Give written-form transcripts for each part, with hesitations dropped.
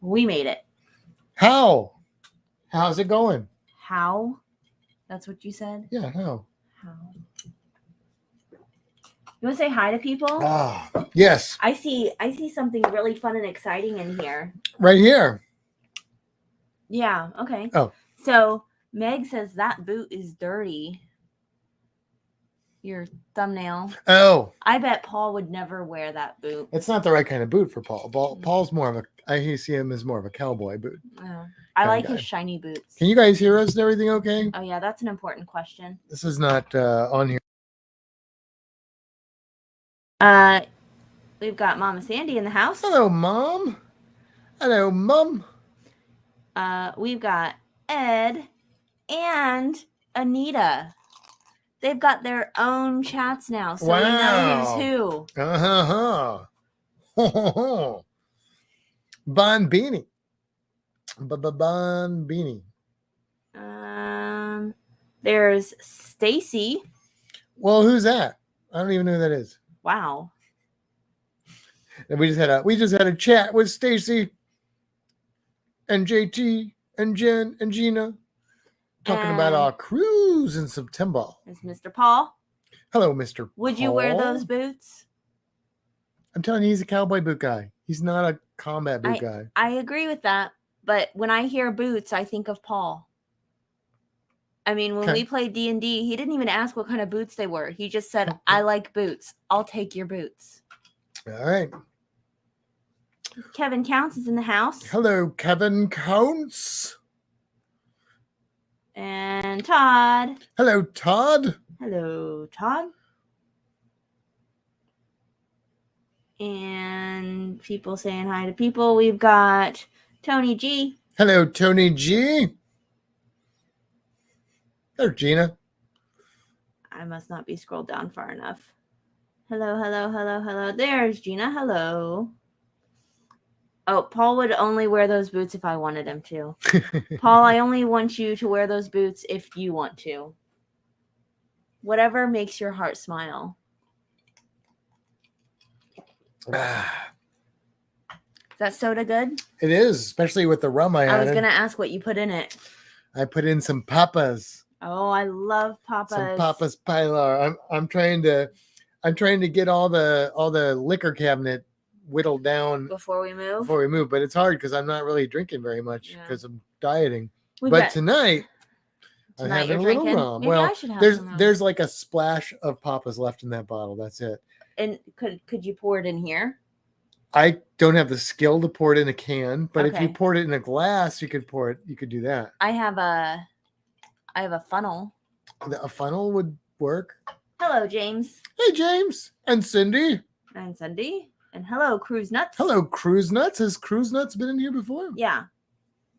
We made it. How? How's it going? How? That's what you said? Yeah, how? How? You want to say hi to people? Ah, yes. I see something really fun and exciting in here. Right here. Yeah, okay. Oh. So Meg says that boot is dirty. Your thumbnail. Oh. I bet Paul would never wear that boot. It's not the right kind of boot for Paul. Paul's more of a, I see him as more of a cowboy boot. Oh, I like his shiny boots. Can you guys hear us and everything okay? Oh, yeah, that's an important question. This is not on here. We've got Mama Sandy in the house. Hello, Mom. Hello, Mom. We've got Ed and Anita. They've got their own chats now, so we know who's who. Bon Beanie. Bon Beanie. There's Stacy. Well, who's that? I don't even know who that is. Wow. And we just had a chat with Stacy and JT and Jen and Gina talking about our cruise in September. It's Mr. Paul. Hello, Mr. Would you wear those boots? I'm telling you, he's a cowboy boot guy. He's not a combat boot guy. I agree with that, but when I hear boots, I think of Paul. I mean, when we played D&D, he didn't even ask what kind of boots they were. He just said, I like boots. I'll take your boots. All right. Kevin Counts is in the house. Hello, Kevin Counts. And Todd. Hello, Todd. Hello, Todd. And people saying hi to people. We've got Tony G. Hello, Tony G. Hello, Gina. I must not be scrolled down far enough. Hello, hello, hello, hello. There's Gina. Hello. Oh, Paul would only wear those boots if I wanted him to. Paul, I only want you to wear those boots if you want to. Whatever makes your heart smile. Is that soda good? It is, especially with the rum I added. I was going to ask what you put in it. I put in some Papas. Oh, I love Papas. Some Papas Pilar. I'm trying to get all the liquor cabinet whittled down before we move. But it's hard because I'm not really drinking very much because I'm dieting. But tonight I'm having a little rum. Maybe I should have there's like a splash of Papas left in that bottle. That's it. And could you pour it in here? I don't have the skill to pour it in a can, but if you poured it in a glass, you could do that. I have a funnel. A funnel would work. Hello, James. Hey, James. And Cindy. And hello, Cruise Nuts. Hello, Cruise Nuts. Has Cruise Nuts been in here before? Yeah.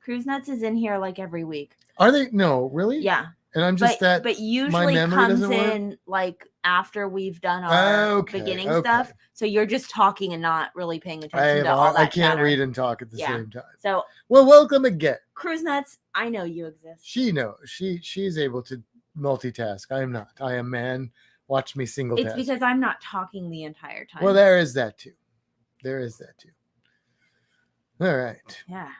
Cruise Nuts is in here like every week. Are they? No, really? Yeah. And I'm just but usually comes in like after we've done our beginning stuff. So you're just talking and not really paying attention to all that I can't chatter. read and talk at the same time. So welcome again. Cruise Nuts, I know you exist. She knows. She's able to multitask. I am not. I am man. Watch me single task. It's because I'm not talking the entire time. Well, there is that too. All right. Yeah.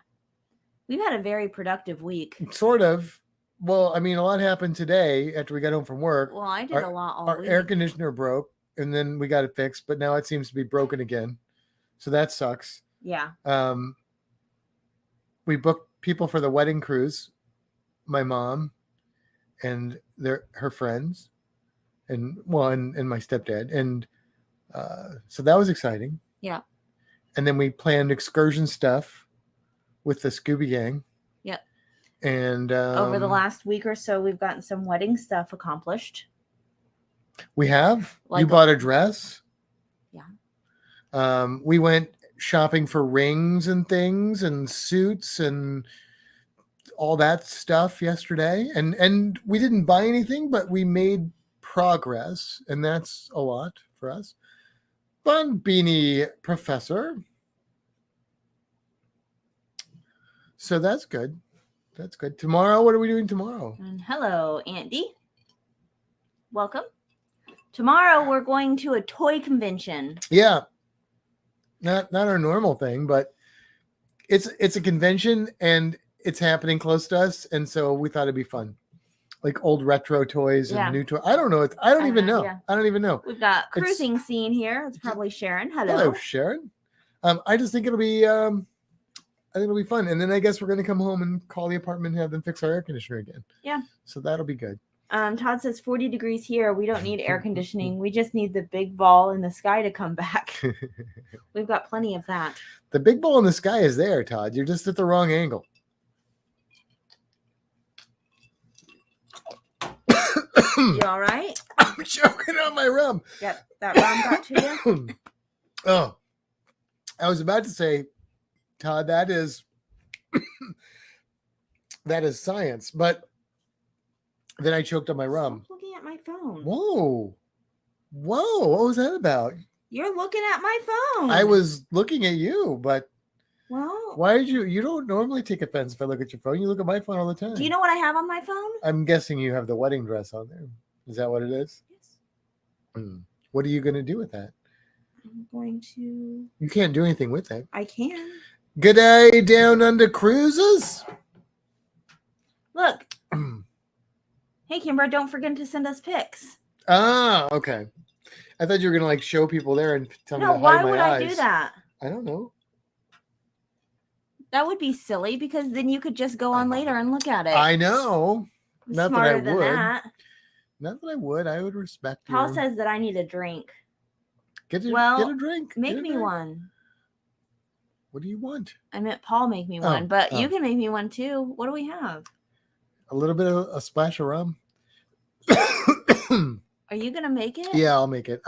We've had a very productive week. Sort of. Well, I mean, a lot happened today after we got home from work. Well, I did a lot all week. Our air conditioner broke, and then we got it fixed, but now it seems to be broken again. So that sucks. Yeah. We booked people for the wedding cruise, my mom and her friends, and my stepdad. And so that was exciting. Yeah. And then we planned excursion stuff with the Scooby Gang. Yep. And over the last week or so, we've gotten some wedding stuff accomplished. We have. You bought a dress. Yeah. We went shopping for rings and things and suits and all that stuff yesterday. And we didn't buy anything, but we made progress, and that's a lot for us. Bon Beanie Professor. So that's good. That's good. Tomorrow, what are we doing tomorrow? And hello, Andy. Welcome. Tomorrow, we're going to a toy convention. Yeah. Not our normal thing, but It's a convention and it's happening close to us, and so we thought it'd be fun, like old retro toys and Yeah. new toys. I don't know. I don't have even no know. idea. I don't even know. We've got cruising scene here. It's probably Sharon. Hello. Hello, Sharon. I just think it'll be. I think it'll be fun, and then I guess we're gonna come home and call the apartment and have them fix our air conditioner again. Yeah. So that'll be good. Todd says 40 degrees here. We don't need air conditioning. We just need the big ball in the sky to come back. We've got plenty of that. The big ball in the sky is there, Todd. You're just at the wrong angle. You all right? I'm choking on my rum. Yep, that rum got to you? Oh, I was about to say, Todd, that is that is science, but then I choked on my rum. Stop looking at my phone. Whoa, what was that about? You're looking at my phone. I was looking at you, but Well, why did you don't normally take offense if I look at your phone. You look at my phone all the time. do you know what I have on my phone? I'm guessing you have the wedding dress on there. Is that what it is? Yes. What are you going to do with that? I'm going to. You can't do anything with that. I can. Good day, Down Under Cruises. Look. Hey, Kimber, don't forget to send us pics. Ah, okay. I thought you were going to show people there and tell me No, to hide why my would eyes. I do that? I don't know. That would be silly because then you could just go on later and look at it. I know. I'm Not that smarter I than would. that. Not that I would. I would respect you. Paul says that I need a drink. Get a drink. Make Get a me drink. one. What do you want? I meant Paul make me Oh, one, but oh. you can make me one too. What do we have? A little bit of a splash of rum. Are you gonna make it? Yeah, I'll make it.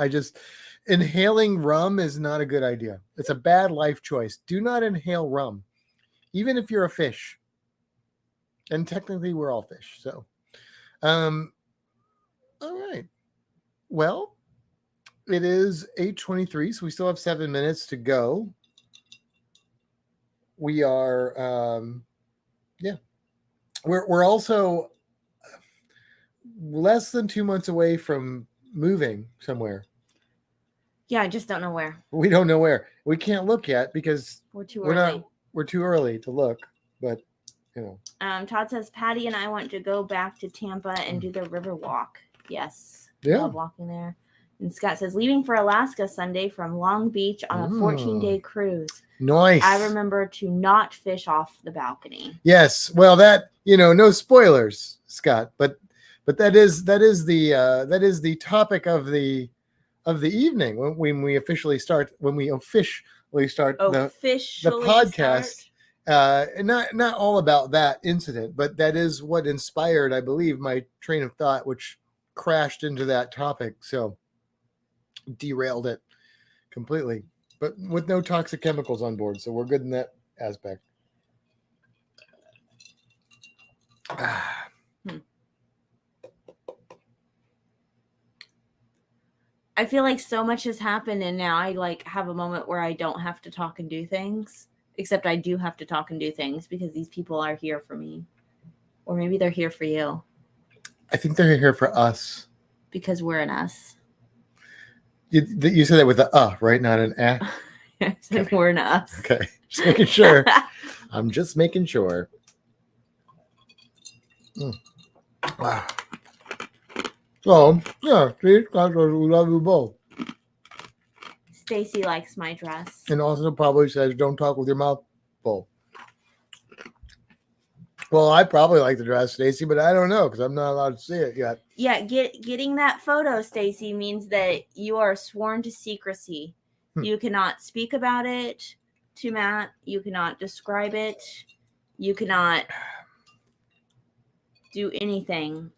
Inhaling rum is not a good idea. It's a bad life choice. Do not inhale rum, even if you're a fish. And technically, we're all fish. So, all right. Well, it is 8:23, so we still have 7 minutes to go. We are, we're also less than 2 months away from moving somewhere. Yeah, I just don't know where. We don't know where. We can't look yet because We're too early. we're too early to look, but Todd says Patty and I want to go back to Tampa and do the river walk. Yes. Yeah. Love walking there. And Scott says leaving for Alaska Sunday from Long Beach on a 14-day cruise. Nice. I remember to not fish off the balcony. Yes. Well, that, no spoilers, Scott, but that is the topic of the evening when we officially start the podcast. Not all about that incident, but that is what inspired, I believe, my train of thought, which crashed into that topic. So derailed it completely, but with no toxic chemicals on board. So we're good in that aspect. I feel like so much has happened and now I have a moment where I don't have to talk and do things. Except I do have to talk and do things because these people are here for me. Or maybe they're here for you. I think they're here for us. Because we're an us. You said that with a right? Not an a? I said we're an us. Okay. Just making sure. I'm just making sure. Wow. So, yeah, we love you both. Stacy likes my dress. And also probably says, don't talk with your mouth full. Well, I probably like the dress, Stacy, but I don't know because I'm not allowed to see it yet. Yeah, getting that photo, Stacy, means that you are sworn to secrecy. You cannot speak about it to Matt. You cannot describe it. You cannot do anything.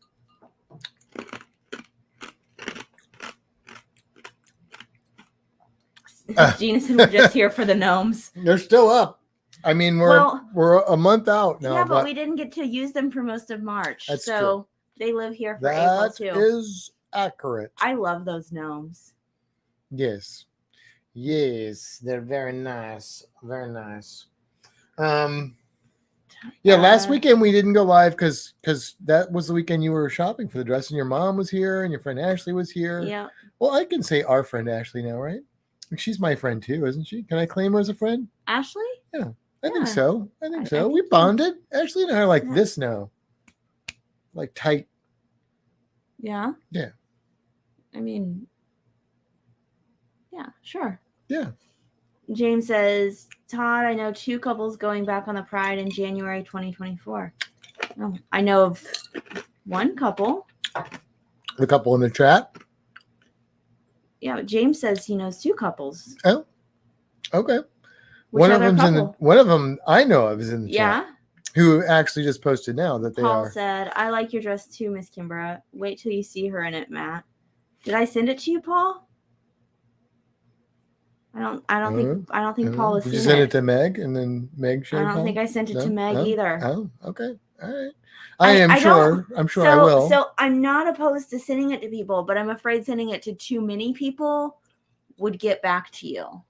Gina said we're just here for the gnomes. They're still up. I mean, we're a month out now. Yeah, but we didn't get to use them for most of March. That's so true. They live here for April too. That is accurate. I love those gnomes. Yes. Yes, they're very nice. Very nice. Yeah, last weekend we didn't go live because that was the weekend you were shopping for the dress and your mom was here and your friend Ashley was here. Yeah. Well, I can say our friend Ashley now, right? She's my friend too, isn't she? Can I claim her as a friend? Ashley? Yeah. I think Yeah. so. I think I so. think We so. bonded. Ashley and I are like Yeah. this now. Like tight. Yeah. Yeah. I mean, yeah, sure. Yeah. James says, Todd, I know 2 couples going back on the Pride in January 2024. Oh, I know of 1 couple. The couple in the chat. Yeah, but James says he knows 2 couples. Oh, okay. Which One of other them's couple? in the. One of them I know of is in the Yeah. chat. Who actually just posted now that they Paul are. said, I like your dress too, Miss Kimbra. Wait till you see her in it, Matt. Did I send it to you, Paul? I don't think Paul has Did seen you send it. it to Meg and then Meg showed I don't Paul? think I sent it to No? Meg Oh, either. Oh, okay. All right. I'm sure I will. So I'm not opposed to sending it to people, but I'm afraid sending it to too many people would get back to you.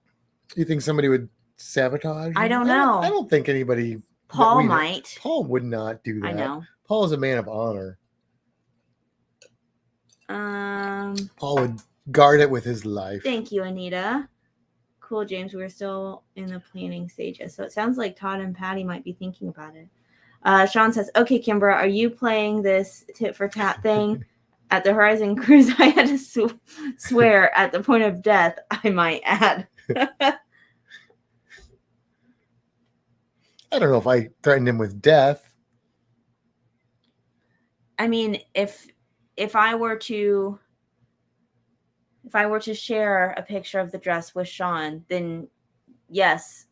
You think somebody would sabotage? I you? don't know. I don't think anybody. that Paul we know- might. Paul would not do that. I know. Paul is a man of honor. Paul would guard it with his life. Thank you, Anita. Cool, James. We're still in the planning stages. So it sounds like Todd and Patty might be thinking about it. Sean says, okay, Kimbra, are you playing this tit for tat thing? At the Horizon Cruise, I had to swear at the point of death, I might add. I don't know if I threatened him with death. I mean, if I were to share a picture of the dress with Sean, then yes,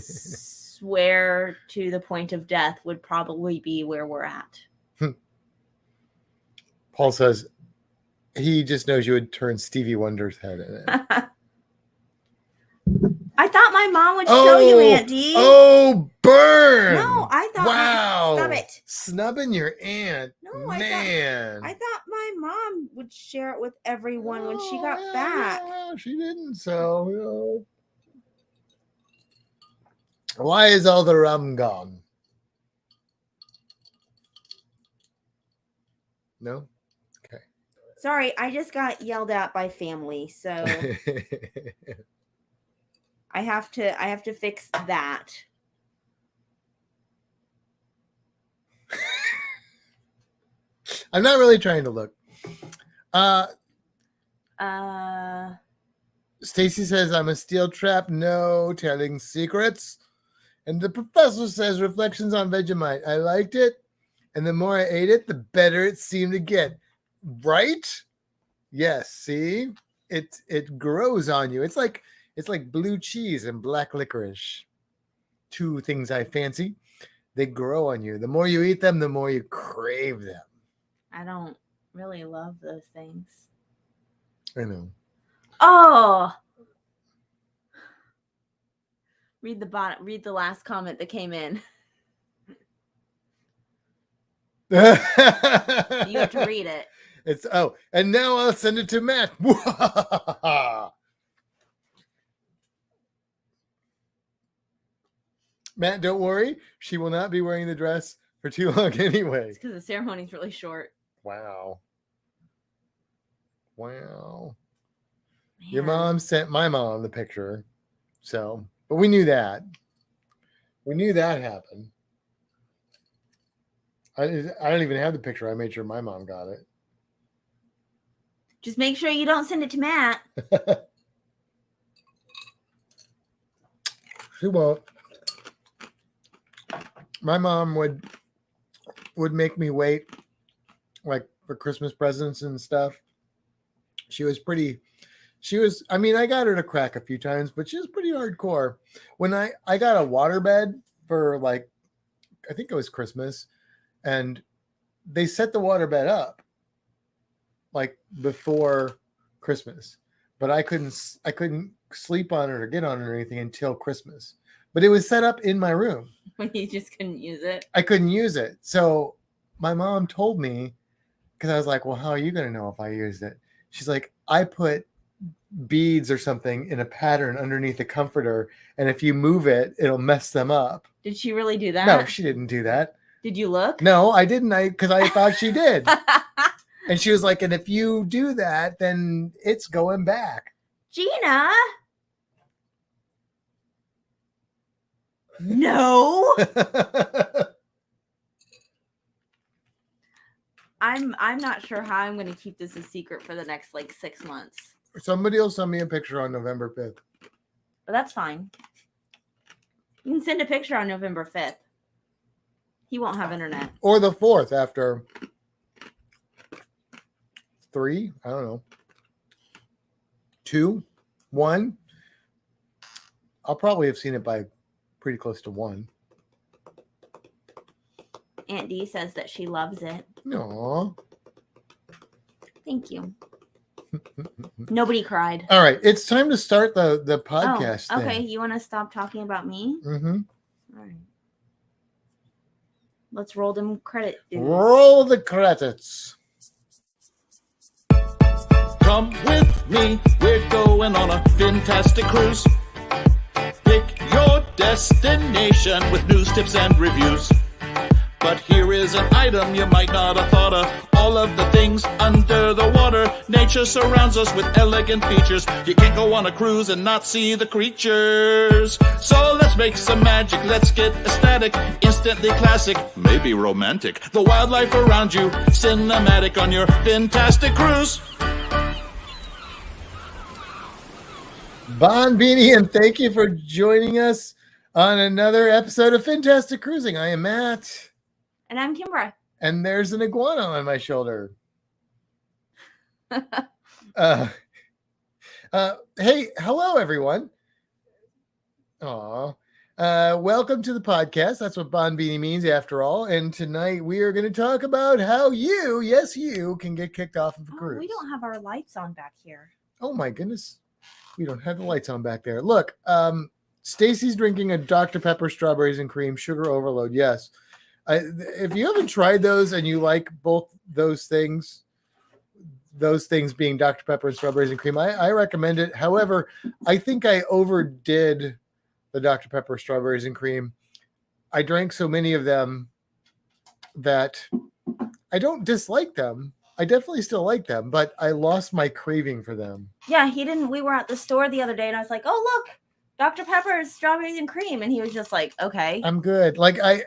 swear to the point of death would probably be where we're at. Paul says he just knows you would turn Stevie Wonder's head in it. I thought my mom would show you, Aunt Dee. Oh, burn! No, I thought. Wow! Stop it. Snubbing your aunt. No, man. I thought my mom would share it with everyone when she got back. Yeah, she didn't. So, you know. Why is all the rum gone? No. Sorry, I just got yelled at by family, so I have to fix that. I'm not really trying to look. Stacy says I'm a steel trap. No telling secrets. And the professor says reflections on Vegemite. I liked it, and the more I ate it, the better it seemed to get. Right? Yes. See, it grows on you. It's like blue cheese and black licorice. 2 things I fancy. They grow on you. The more you eat them, the more you crave them. I don't really love those things. I know. Oh. Read the last comment that came in. You have to read it. And now I'll send it to Matt. Matt, don't worry. She will not be wearing the dress for too long anyway. It's because the ceremony's really short. Wow. Man. Your mom sent my mom the picture. So, but we knew that. We knew that happened. I don't even have the picture. I made sure my mom got it. Just make sure you don't send it to Matt. She won't. My mom would make me wait, like for Christmas presents and stuff. I mean, I got her to crack a few times, but she was pretty hardcore. When I got a waterbed for, like, I think it was Christmas, and they set the waterbed up like before Christmas, but I couldn't sleep on it or get on it or anything until Christmas. But it was set up in my room. You just couldn't use it. I couldn't use it. So my mom told me, because I was like, well, how are you going to know if I used it? She's like, I put beads or something in a pattern underneath the comforter, and if you move it, it'll mess them up. Did she really do that? No, she didn't do that. Did you look? No, I didn't. Because I thought she did. And she was like, and if you do that, then it's going back. Gina. No. I'm not sure how I'm going to keep this a secret for the next like 6 months. Somebody will send me a picture on November 5th. But that's fine. You can send a picture on November 5th. He won't have internet. Or the 4th after 3. I don't know. 2, 1. I'll probably have seen it by pretty close to 1. Aunt Dee says that she loves it. Aww. Thank you. Nobody cried. All right. It's time to start the podcast. Oh, okay. You want to stop talking about me? Mm-hmm. All right. Let's roll them credit dues. Roll the credits. Come with me, we're going on a fantastic cruise. Pick your destination with news, tips, and reviews. But here is an item you might not have thought of. All of the things under the water. Nature surrounds us with elegant features. You can't go on a cruise and not see the creatures. So let's make some magic, let's get ecstatic. Instantly classic, maybe romantic. The wildlife around you, cinematic on your fantastic cruise. Bon Beanie, and thank you for joining us on another episode of Fantastic Cruising. I am Matt. And I'm Kimbra. And there's an iguana on my shoulder. Hey, hello, everyone. Aw. Welcome to the podcast. That's what Bon Beanie means, after all. And tonight we are going to talk about how you, yes, you, can get kicked off of a cruise. We don't have our lights on back here. Oh, my goodness. We don't have the lights on back there. Look, Stacy's drinking a Dr. Pepper strawberries and cream sugar overload. Yes. If you haven't tried those and you like both those things being Dr. Pepper and strawberries and cream, I recommend it. However, I think I overdid the Dr. Pepper strawberries and cream. I drank so many of them that I don't dislike them. I definitely still like them, but I lost my craving for them. Yeah, he didn't. We were at the store the other day and I was like, oh, look, Dr. Pepper's strawberries and cream. And he was just like, okay. I'm good. I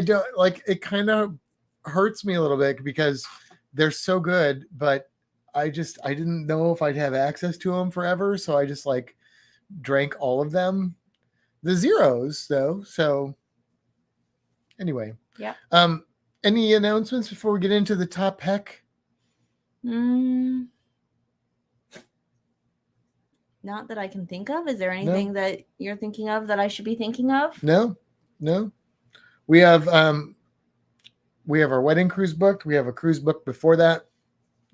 don't like it. Kind of hurts me a little bit because they're so good, but I didn't know if I'd have access to them forever. So I just like drank all of them. The zeros though. So anyway. Yeah. Any announcements before we get into the top heck? Not that I can think of. Is there anything that you're thinking of that I should be thinking of? No. We have our wedding cruise booked. We have a cruise booked before that.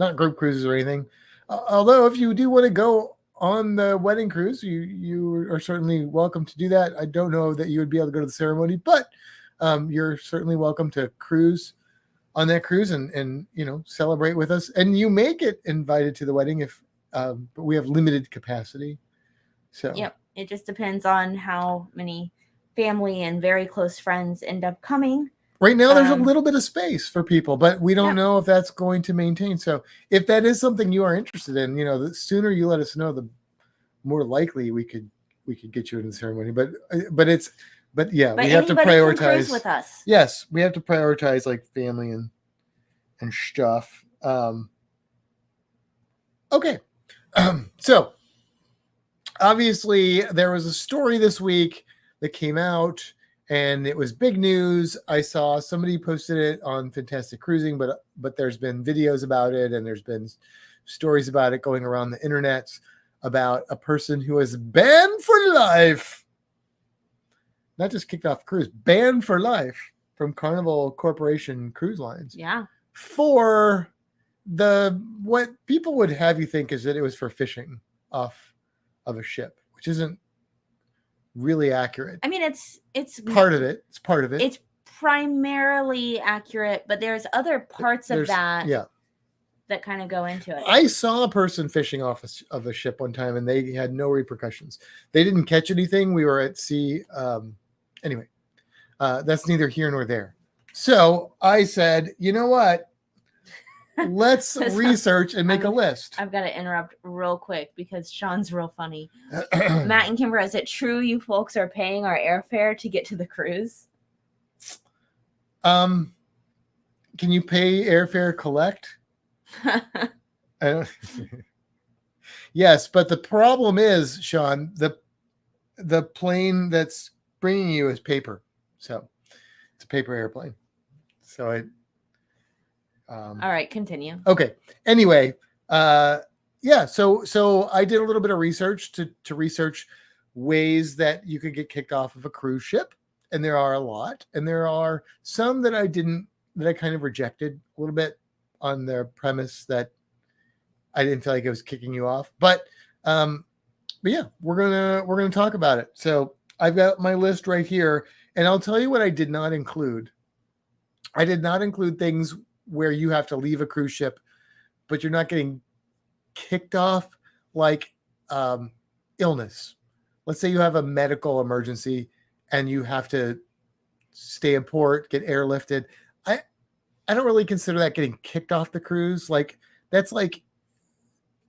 Not group cruises or anything. Although if you do want to go on the wedding cruise, you are certainly welcome to do that. I don't know that you would be able to go to the ceremony, but you're certainly welcome to cruise on that cruise and celebrate with us. And you may get invited to the wedding but we have limited capacity. So yep, it just depends on how many family and very close friends end up coming. Right now, there's a little bit of space for people, but we don't know if that's going to maintain. So if that is something you are interested in, the sooner you let us know, the more likely we could get you in the ceremony. But we have to prioritize. Can cruise with us. Yes, we have to prioritize like family and stuff. Okay. So obviously there was a story this week that came out and it was big news. I saw somebody posted it on Fantastic Cruising, but there's been videos about it and there's been stories about it going around the internet about a person who is banned for life. Not just kicked off cruise, banned for life from Carnival Corporation Cruise Lines. Yeah. For what people would have you think is that it was for fishing off of a ship, which isn't really accurate. I mean, it's part of it. It's part of it. It's primarily accurate, but there's other parts of that that kind of go into it. I saw a person fishing off of a ship one time and they had no repercussions. They didn't catch anything. We were at sea. Anyway, that's neither here nor there. So I said, you know what? let's research and make a list. I've got to interrupt real quick because Sean's real funny. Matt and Kimber, is it true you folks are paying our airfare to get to the cruise? Can you pay airfare collect? I don't- Yes, but the problem is, Sean, the plane that's bringing you is paper, so it's a paper airplane. So it. All right, continue. Okay. Anyway, yeah. So I did a little bit of research to research ways that you could get kicked off of a cruise ship, and there are a lot, and there are some that I kind of rejected a little bit on the premise that I didn't feel like it was kicking you off. But yeah, we're gonna talk about it. So I've got my list right here, and I'll tell you what I did not include. I did not include things where you have to leave a cruise ship, but you're not getting kicked off, like illness. Let's say you have a medical emergency and you have to stay in port, get airlifted. I don't really consider that getting kicked off the cruise. Like, that's like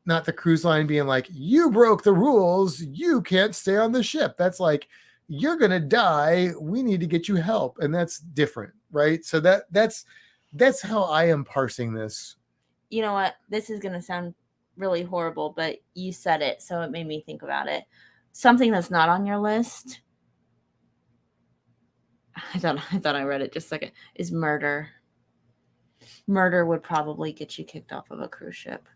not the cruise line being like, you broke the rules, you can't stay on the ship. That's like, you're gonna die, we need to get you help. And that's different, right? So that's how I am parsing this. You know what? This is going to sound really horrible, but you said it, so it made me think about it. Something that's not on your list, I thought I read it just a second, is murder. Murder would probably get you kicked off of a cruise ship.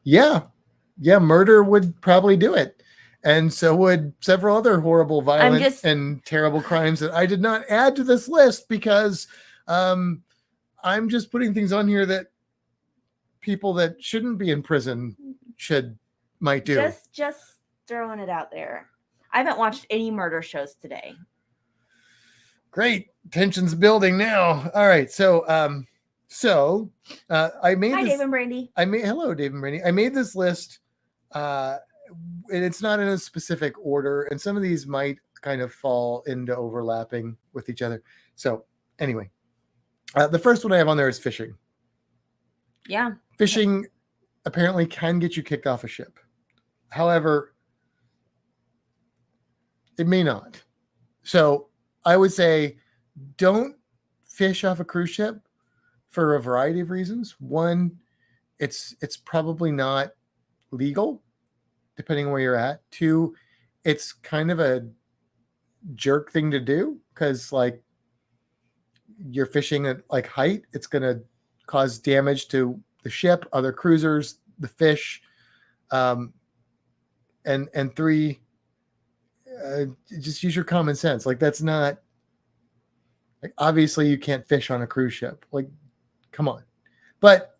Yeah, murder would probably do it. And so would several other horrible, violent, and terrible crimes that I did not add to this list because I'm just putting things on here that people that shouldn't be in prison might do. Just throwing it out there. I haven't watched any murder shows today. Great. Tension's building now. All right. So I made Hi, this, Dave and Brandy. Hello, Dave and Brandy. I made this list. And it's not in a specific order, and some of these might kind of fall into overlapping with each other. So anyway, the first one I have on there is fishing. Yeah. Fishing apparently can get you kicked off a ship. However, it may not. So I would say don't fish off a cruise ship for a variety of reasons. One, it's probably not legal, depending on where you're at. Two, it's kind of a jerk thing to do because, like, you're fishing at like height. It's going to cause damage to the ship, other cruisers, the fish. And three, just use your common sense. Like, that's not, like, obviously you can't fish on a cruise ship. Like, come on. But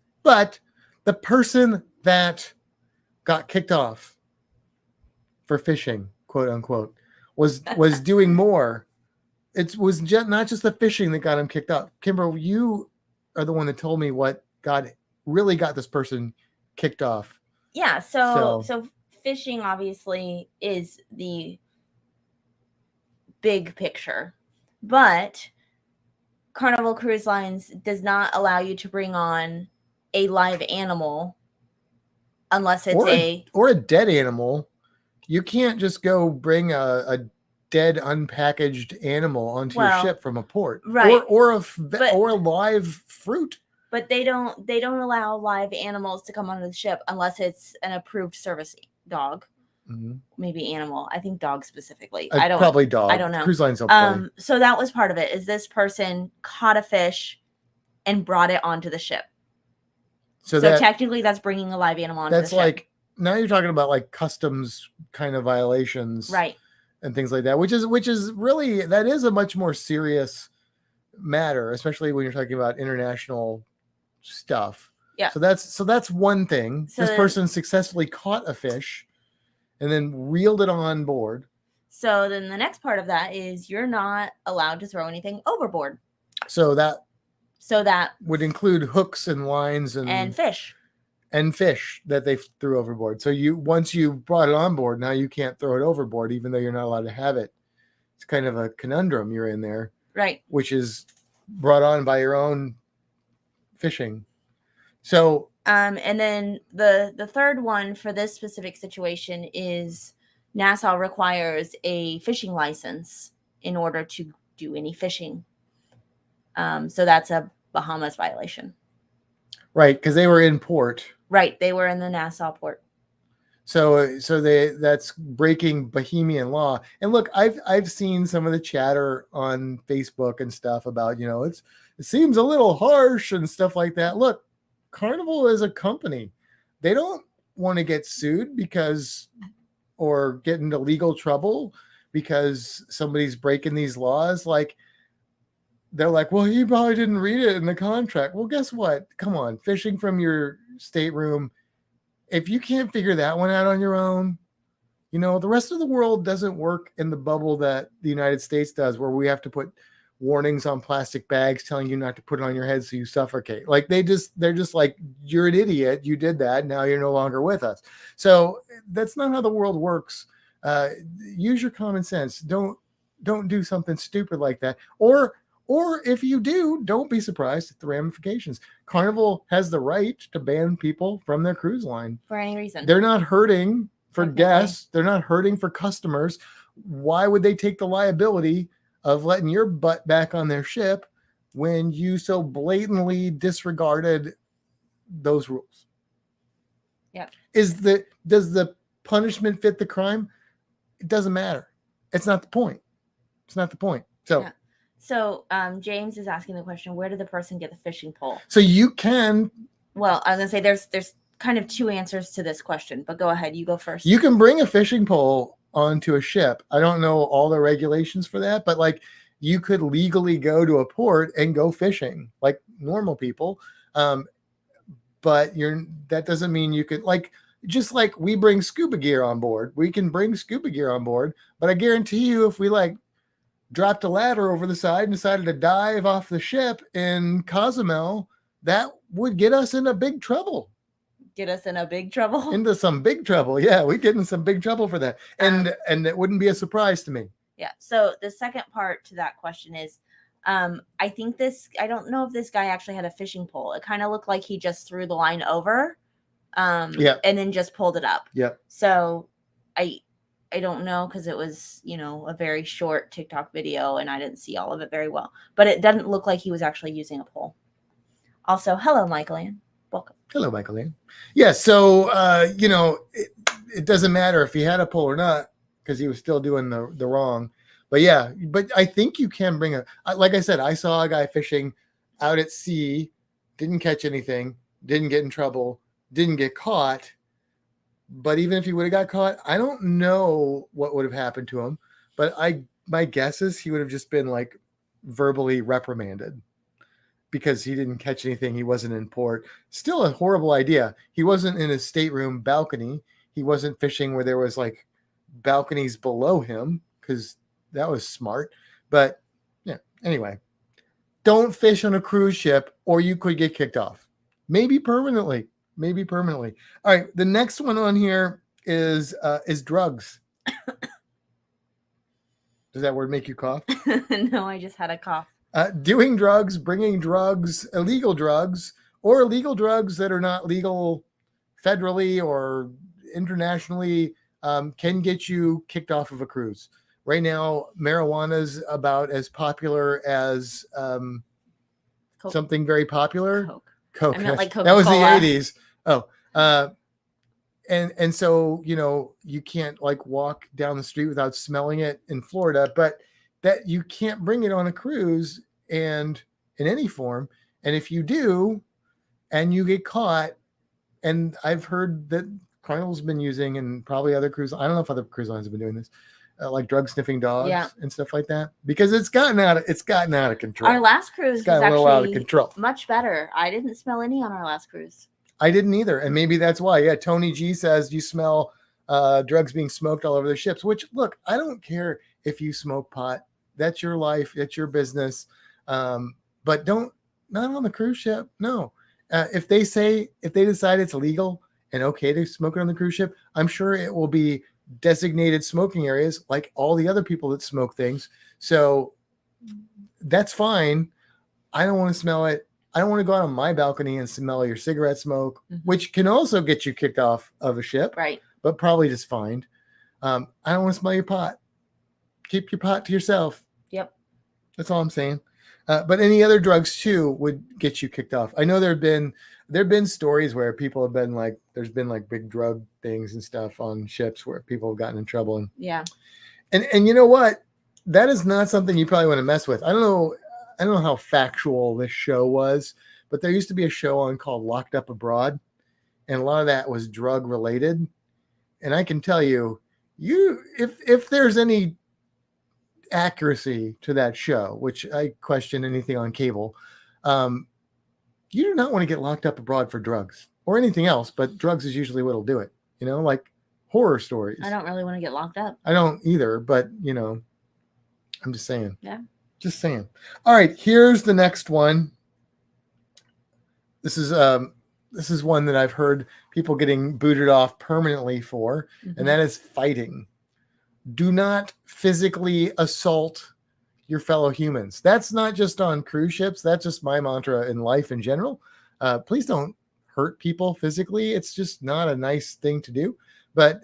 the person that got kicked off for fishing, quote unquote, was doing more. It was not just the fishing that got him kicked off. Kimber, you are the one that told me what really got this person kicked off. Yeah. So fishing obviously is the big picture, but Carnival Cruise Lines does not allow you to bring on a live animal unless it's or a dead animal. You can't just go bring a dead unpackaged animal onto your ship from a port, right? Or a live fruit. But they don't allow live animals to come onto the ship unless it's an approved service dog. Mm-hmm. Maybe animal. I think dog specifically. Probably dog. I don't know. Cruise lines don't play. So that was part of it. Is this person caught a fish and brought it onto the ship? So technically, that's bringing a live animal onto the ship. That's like, now you're talking about like customs kind of violations, right? And things like that, which is really, that is a much more serious matter, especially when you're talking about international stuff. Yeah. So that's one thing. So this person successfully caught a fish and then reeled it on board. So then the next part of that is you're not allowed to throw anything overboard. So that would include hooks and lines and fish that they threw overboard. So once you brought it on board, now you can't throw it overboard, even though you're not allowed to have it. It's kind of a conundrum you're in there, right? Which is brought on by your own fishing. So And then the third one for this specific situation is Nassau requires a fishing license in order to do any fishing. So that's a Bahamas violation. right, because they were in port. Right, they were in the Nassau port. So that's breaking Bahamian law. And look, I've seen some of the chatter on Facebook and stuff about, it seems a little harsh and stuff like that. Look, Carnival is a company. They don't want to get sued or get into legal trouble because somebody's breaking these laws. Like, they're like, well, he probably didn't read it in the contract. Well, guess what? Come on, fishing from your stateroom. If you can't figure that one out on your own, the rest of the world doesn't work in the bubble that the United States does, where we have to put warnings on plastic bags telling you not to put it on your head so you suffocate. Like, they're just like, you're an idiot. You did that. Now you're no longer with us. So that's not how the world works. Use your common sense. Don't do something stupid like that. Or if you do, don't be surprised at the ramifications. Carnival has the right to ban people from their cruise line For any reason. They're not hurting for Definitely. guests. They're not hurting for customers. Why would they take the liability of letting your butt back on their ship when you so blatantly disregarded those rules? Yep. Does the punishment fit the crime? It doesn't matter. It's not the point. It's not the point. So. Yeah. So James is asking the question, where did the person get the fishing pole? So you can. Well, I was going to say there's kind of two answers to this question, but go ahead. You go first. You can bring a fishing pole onto a ship. I don't know all the regulations for that, but like, you could legally go to a port and go fishing like normal people. But that doesn't mean you could, like, just like we bring scuba gear on board. We can bring scuba gear on board, but I guarantee you, if we dropped a ladder over the side and decided to dive off the ship in Cozumel, that would get us into big trouble. Get us in a big trouble? Into some big trouble. Yeah, we get in some big trouble for that. And it wouldn't be a surprise to me. Yeah. So the second part to that question is, I don't know if this guy actually had a fishing pole. It kind of looked like he just threw the line over, and then just pulled it up. Yeah. So I don't know, because it was, a very short TikTok video and I didn't see all of it very well. But it doesn't look like he was actually using a pole. Also, hello, Michael Ann. Welcome. Hello, Michael Ann. Yeah, so, it doesn't matter if he had a pole or not, because he was still doing the wrong. But yeah, but I think you can bring like I said, I saw a guy fishing out at sea, didn't catch anything, didn't get in trouble, didn't get caught. But even if he would have got caught, I don't know what would have happened to him. But my guess is he would have just been like verbally reprimanded because he didn't catch anything. He wasn't in port. Still a horrible idea. He wasn't in his stateroom balcony. He wasn't fishing where there was like balconies below him, because that was smart. But yeah, anyway, don't fish on a cruise ship or you could get kicked off. Maybe permanently. All right. The next one on here is drugs. Does that word make you cough? No, I just had a cough. Doing drugs, bringing drugs, illegal drugs, or illegal drugs that are not legal federally or internationally, can get you kicked off of a cruise. Right now, marijuana is about as popular as something very popular. Coke. I meant like That was the Coca-Cola. 80s. Oh, and so, you can't like walk down the street without smelling it in Florida, but that you can't bring it on a cruise and in any form. And if you do, and you get caught, and I've heard that Carnival's been using, and probably other cruise, I don't know if other cruise lines have been doing this, like drug sniffing dogs and stuff like that, because it's gotten out of control. Our last cruise was a little out of actually control. much better. I didn't smell any on our last cruise. I didn't either. And maybe that's why. Yeah. Tony G says you smell drugs being smoked all over the ships, which, look, I don't care if you smoke pot. That's your life. It's your business. But not on the cruise ship. No. If they decide it's illegal and okay to smoke it on the cruise ship, I'm sure it will be designated smoking areas like all the other people that smoke things. So that's fine. I don't want to smell it. I don't want to go out on my balcony and smell your cigarette smoke, Mhm. which can also get you kicked off of a ship, Right. but probably just fined. I don't want to smell your pot. Keep your pot to yourself. Yep. That's all I'm saying. But any other drugs too would get you kicked off. I know there've been stories where people have been like, there's been like big drug things and stuff on ships where people have gotten in trouble. Yeah. And you know what? That is not something you probably want to mess with. I don't know how factual this show was, but there used to be a show on called Locked Up Abroad, and a lot of that was drug related. And I can tell you, if there's any accuracy to that show, which I question anything on cable, you do not want to get locked up abroad for drugs or anything else, but drugs is usually what'll do it. You know, like horror stories. I don't really want to get locked up. I don't either, but you know, I'm just saying. Yeah. Just saying. All right, here's the next one. This is one that I've heard people getting booted off permanently for, Mhm. and that is fighting. Do not physically assault your fellow humans. That's not just on cruise ships. That's just my mantra in life in general. Please don't hurt people physically. It's just not a nice thing to do. But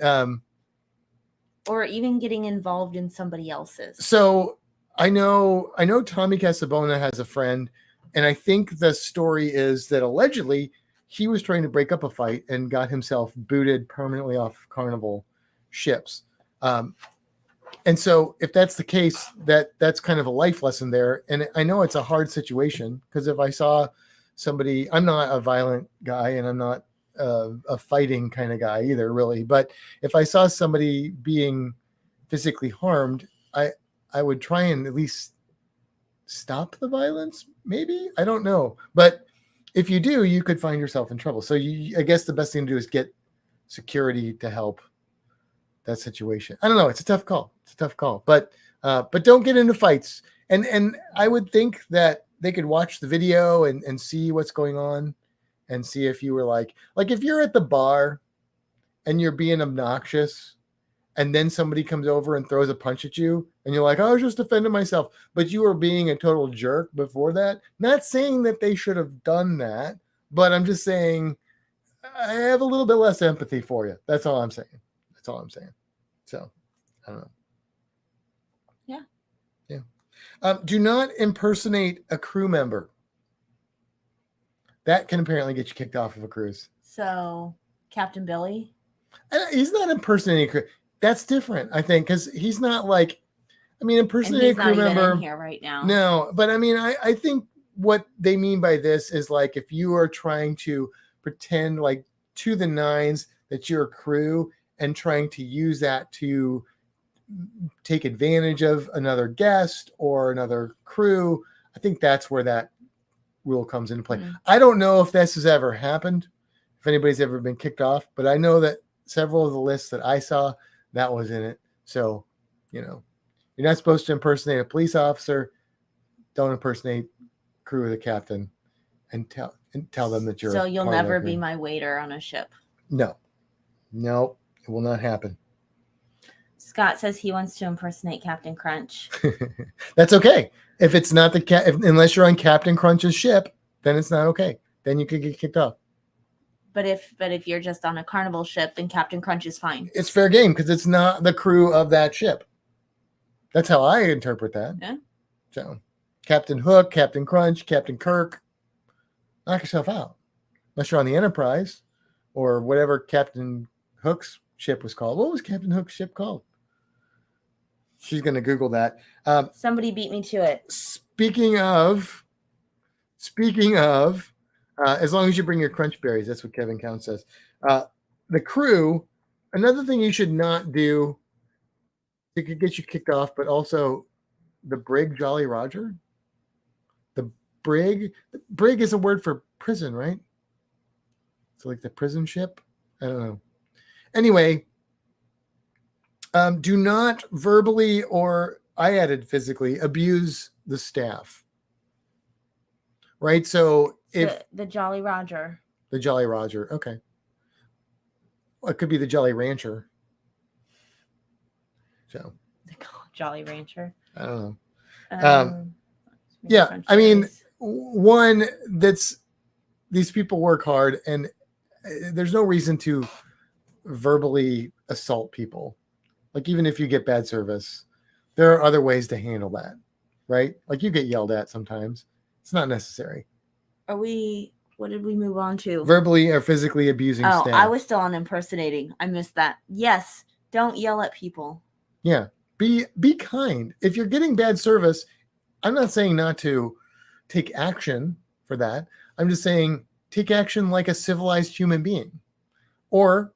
Or even getting involved in somebody else's. so I know Tommy Casabona has a friend, and I think the story is that allegedly he was trying to break up a fight and got himself booted permanently off Carnival ships. And so if that's the case, that's kind of a life lesson there. And I know it's a hard situation because if I saw somebody, I'm not a violent guy and I'm not a fighting kind of guy either, really. But if I saw somebody being physically harmed, I would try and at least stop the violence. Maybe, I don't know. But if you do, you could find yourself in trouble. So I guess the best thing to do is get security to help that situation. I don't know. It's a tough call. But don't get into fights. And I would think that they could watch the video and see what's going on and see if you were like if you're at the bar and you're being obnoxious and then somebody comes over and throws a punch at you and you're like, oh, I was just defending myself, but you were being a total jerk before that. Not saying that they should have done that, but I'm just saying I have a little bit less empathy for you. That's all I'm saying. So I don't know. Yeah. Do not impersonate a crew member. That can apparently get you kicked off of a cruise. So Captain Billy? He's not impersonating a crew. That's different, I think, because he's not like, impersonating a crew member. He's not even in here right now. No, but I think what they mean by this is like if you are trying to pretend like to the nines that you're a crew and trying to use that to take advantage of another guest or another crew, I think that's where that rule comes into play. Mm-hmm. I don't know if this has ever happened, if anybody's ever been kicked off, but I know that several of the lists that I saw, that was in it. So, you're not supposed to impersonate a police officer. Don't impersonate crew of the captain and tell them that you're. So you'll part of never their be crew. my waiter on a ship. No, it will not happen. Scott says he wants to impersonate Captain Crunch. That's okay. If it's not unless you're on Captain Crunch's ship, then it's not okay. Then you could get kicked off. But if you're just on a Carnival ship, then Captain Crunch is fine. It's fair game because it's not the crew of that ship. That's how I interpret that. Yeah. So, Captain Hook, Captain Crunch, Captain Kirk, knock yourself out. Unless you're on the Enterprise or whatever Captain Hook's ship was called. What was Captain Hook's ship called? She's going to Google that. Somebody beat me to it. Speaking of, as long as you bring your crunch berries, that's what Kevin Count says. The crew, another thing you should not do, it could get you kicked off, but also the brig Jolly Roger. The brig is a word for prison, right? So like the prison ship? I don't know. Anyway, do not verbally or I added physically abuse the staff. Right? So if the Jolly Roger. The Jolly Roger, okay. Well, it could be the Jolly Rancher. So The Jolly Rancher. I don't know. Yeah, Crunch I mean, berries. one, these people work hard, and there's no reason to verbally assault people. Like, even if you get bad service, there are other ways to handle that, right? Like, you get yelled at sometimes. It's not necessary. What did we move on to? Verbally or physically abusing Oh, staff. I was still on impersonating. I missed that. Yes, don't yell at people. Yeah. Be kind. If you're getting bad service, I'm not saying not to take action for that. I'm just saying take action like a civilized human being. Or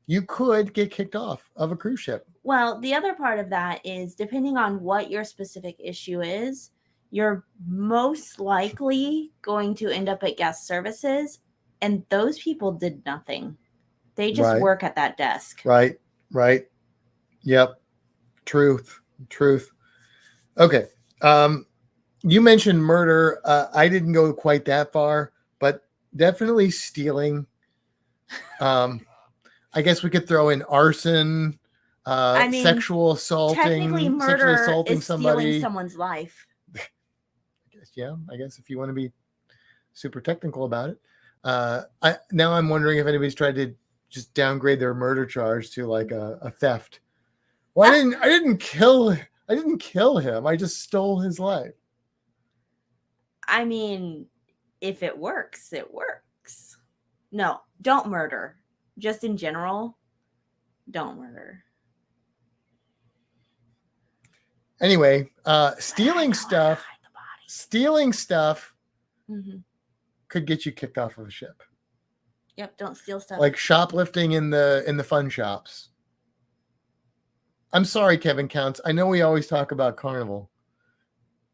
you could get kicked off of a cruise ship. Well, the other part of that is depending on what your specific issue is, you're most likely going to end up at guest services, and those people did nothing. They just Right. work at that desk. Right. Yep. Truth. Okay. You mentioned murder. I didn't go quite that far, but definitely stealing. I guess we could throw in arson, I mean, sexual assaulting, Technically, sexually murder assaulting is somebody. stealing someone's life. I guess if you want to be super technical about it. I'm wondering if anybody's tried to just downgrade their murder charge to like a theft. Well, I didn't kill him. I just stole his life. I mean, if it works, it works. No, don't murder. Just in general, don't murder. Anyway, stealing stuff Mm-hmm. could get you kicked off of a ship. Yep, don't steal stuff. Like shoplifting in the fun shops. I'm sorry, Kevin Counts. I know we always talk about Carnival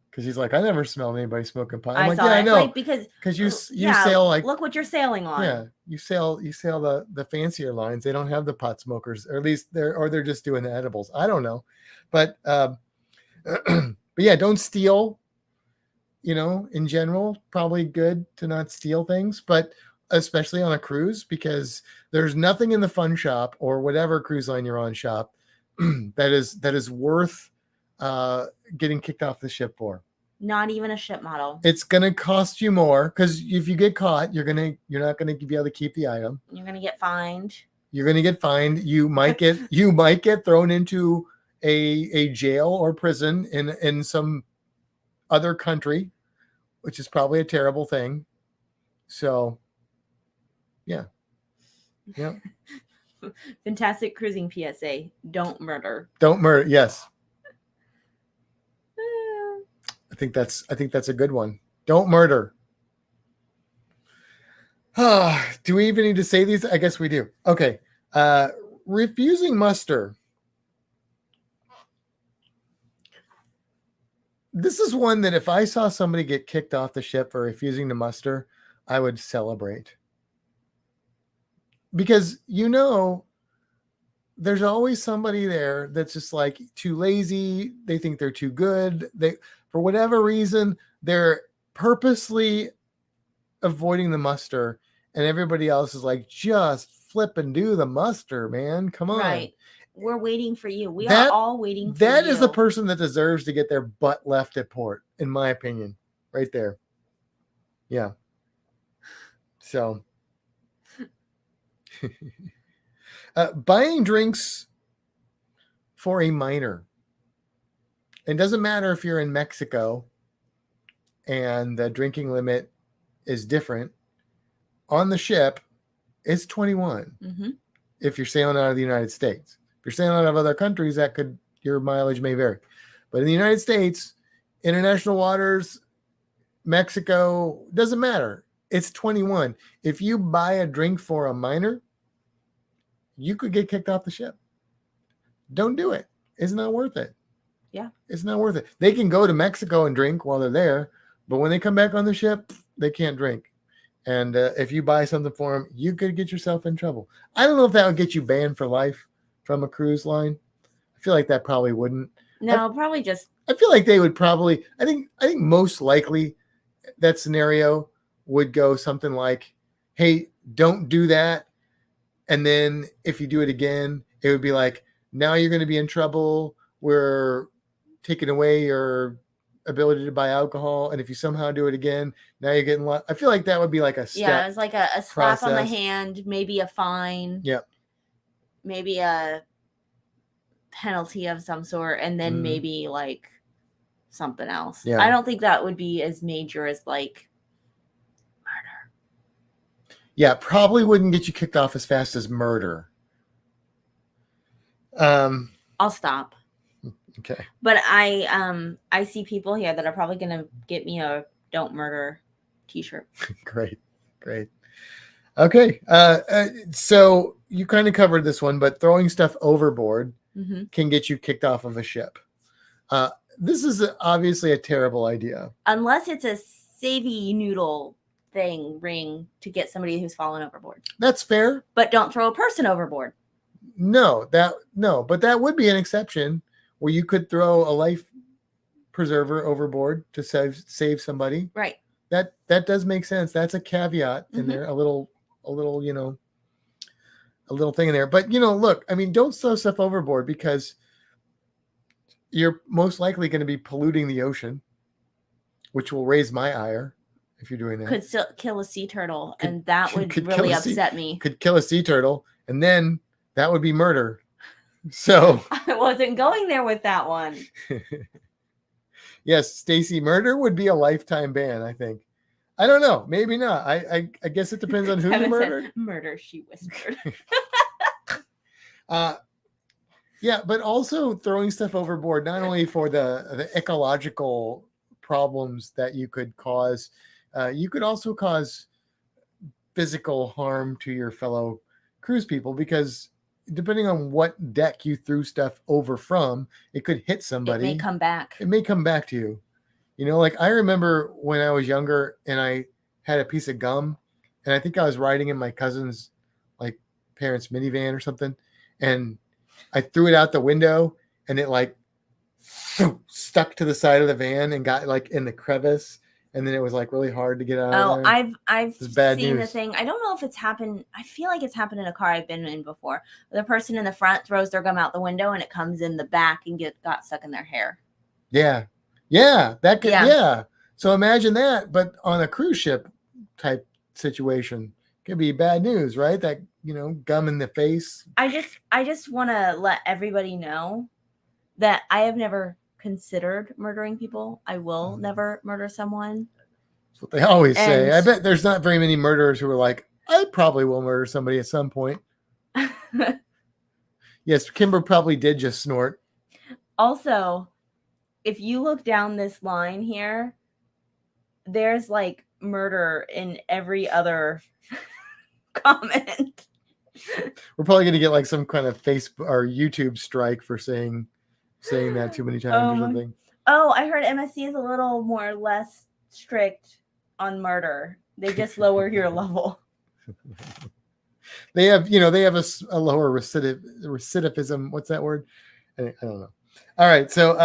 because he's like, I never smelled anybody smoking pot. I'm I like, saw yeah, it. I It's know, like, because you yeah, sail like, look what you're sailing on. yeah, you sail the fancier lines. They don't have the pot smokers, or at least they're just doing the edibles. I don't know, but but yeah, don't steal. In general, probably good to not steal things, but especially on a cruise, because there's nothing in the fun shop or whatever cruise line you're on shop that is worth getting kicked off the ship for. Not even a ship model. It's gonna cost you more, because if you get caught, you're not gonna be able to keep the item. You're gonna get fined. You're gonna get fined. You might get thrown into a jail or prison in some other country, which is probably a terrible thing. So, yeah. Fantastic cruising PSA. Don't murder. Don't murder. Yes. I think that's a good one. Don't murder. Do we even need to say these? I guess we do. Okay. Refusing muster. This is one that if I saw somebody get kicked off the ship for refusing to muster, I would celebrate. Because, there's always somebody there that's just like too lazy. They think they're too good. For whatever reason, they're purposely avoiding the muster, and everybody else is like, just flip and do the muster, man. Come on. Right. We're waiting for you. We are all waiting for you. That is the person that deserves to get their butt left at port, in my opinion. Right there. Yeah. So, buying drinks for a minor. It doesn't matter if you're in Mexico and the drinking limit is different. On the ship, it's 21. Mm-hmm. If you're sailing out of the United States. If you're sailing out of other countries, your mileage may vary. But in the United States, international waters, Mexico, doesn't matter. It's 21. If you buy a drink for a minor, you could get kicked off the ship. Don't do it. It's not worth it. Yeah. It's not worth it. They can go to Mexico and drink while they're there, but when they come back on the ship, they can't drink. And if you buy something for them, you could get yourself in trouble. I don't know if that would get you banned for life from a cruise line. I feel like that probably wouldn't. No, probably just. I feel like they would probably. I think most likely that scenario would go something like, "Hey, don't do that." And then if you do it again, it would be like, "Now you're going to be in trouble. We're taking away your ability to buy alcohol, and if you somehow do it again, now you're getting I feel like that would be like a step. Yeah, it's like a slap on the process. hand, maybe a fine. Yep. Maybe a penalty of some sort, and then maybe like something else. Yeah. I don't think that would be as major as like murder. Yeah, probably wouldn't get you kicked off as fast as murder. I'll stop. Okay. But I see people here that are probably gonna get me a "Don't Murder" T-shirt. Great. Okay. So you kind of covered this one, but throwing stuff overboard can get you kicked off of a ship. This is obviously a terrible idea. Unless it's a savvy noodle ring to get somebody who's fallen overboard. That's fair. But don't throw a person overboard. No, but that would be an exception where you could throw a life preserver overboard to save somebody. Right. That does make sense. That's a caveat in there, a little, a little thing in there. But look, I mean, don't throw stuff overboard because you're most likely going to be polluting the ocean, which will raise my ire if you're doing that. Could still kill a sea turtle, and that would really upset me. Could kill a sea turtle, and then that would be murder. So I wasn't going there with that one. Yes, Stacy, murder would be a lifetime ban, I think. I don't know. Maybe not. I guess it depends on who you murdered. Murder, she whispered. Yeah, but also throwing stuff overboard, not only for the ecological problems that you could cause, you could also cause physical harm to your fellow cruise people because depending on what deck you threw stuff over from, it could hit somebody. It may come back. It may come back to you. Like I remember when I was younger and I had a piece of gum and I think I was riding in my cousin's like parents' minivan or something. And I threw it out the window and it like stuck to the side of the van and got like in the crevice. And then it was like really hard to get out of there. I've bad seen news. the thing. I don't know if it's happened. I feel like it's happened in a car I've been in before. The person in the front throws their gum out the window and it comes in the back and got stuck in their hair. Yeah. That could, yeah. So imagine that, but on a cruise ship type situation, could be bad news, right? That, gum in the face. I just want to let everybody know that I have never considered murdering people. I will never murder someone. That's what they always say. I bet there's not very many murderers who are like, I probably will murder somebody at some point. Yes, Kimber probably did just snort. Also, if you look down this line here, there's like murder in every other comment. We're probably going to get like some kind of Facebook or YouTube strike for saying that too many times or something. Oh, I heard MSC is a little more less strict on murder. They just lower your level. They have a lower recidivism. What's that word? I don't know. All right, so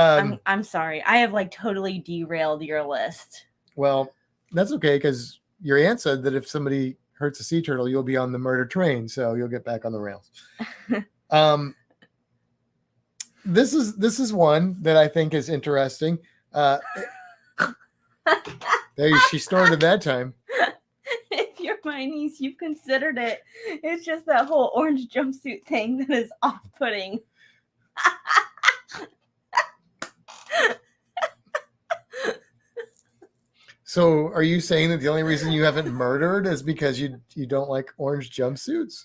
I'm sorry. I have like totally derailed your list. Well, that's okay because your aunt said that if somebody hurts a sea turtle, you'll be on the murder train, so you'll get back on the rails. This is one that I think is interesting. She snorted that time. If you're my niece, you've considered it. It's just that whole orange jumpsuit thing that is off-putting. So are you saying that the only reason you haven't murdered is because you don't like orange jumpsuits?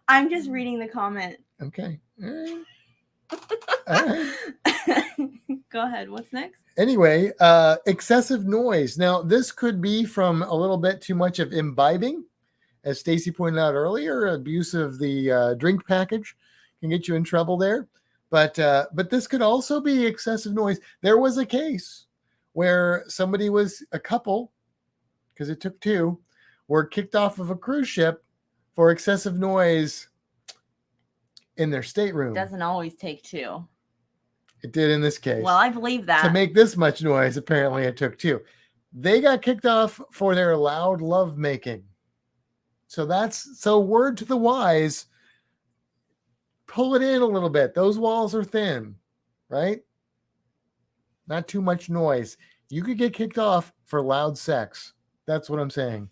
I'm just reading the comment. Okay. All right. Go ahead. What's next? Anyway, excessive noise. Now, this could be from a little bit too much of imbibing. As Stacy pointed out earlier, abuse of the drink package can get you in trouble there. But this could also be excessive noise. There was a case where a couple, because it took two, were kicked off of a cruise ship for excessive noise in their stateroom. Doesn't always take two. It did in this case. Well, I believe that. To make this much noise, apparently it took two. They got kicked off for their loud love making. So word to the wise, pull it in a little bit. Those walls are thin, right? Not too much noise. You could get kicked off for loud sex. That's what I'm saying.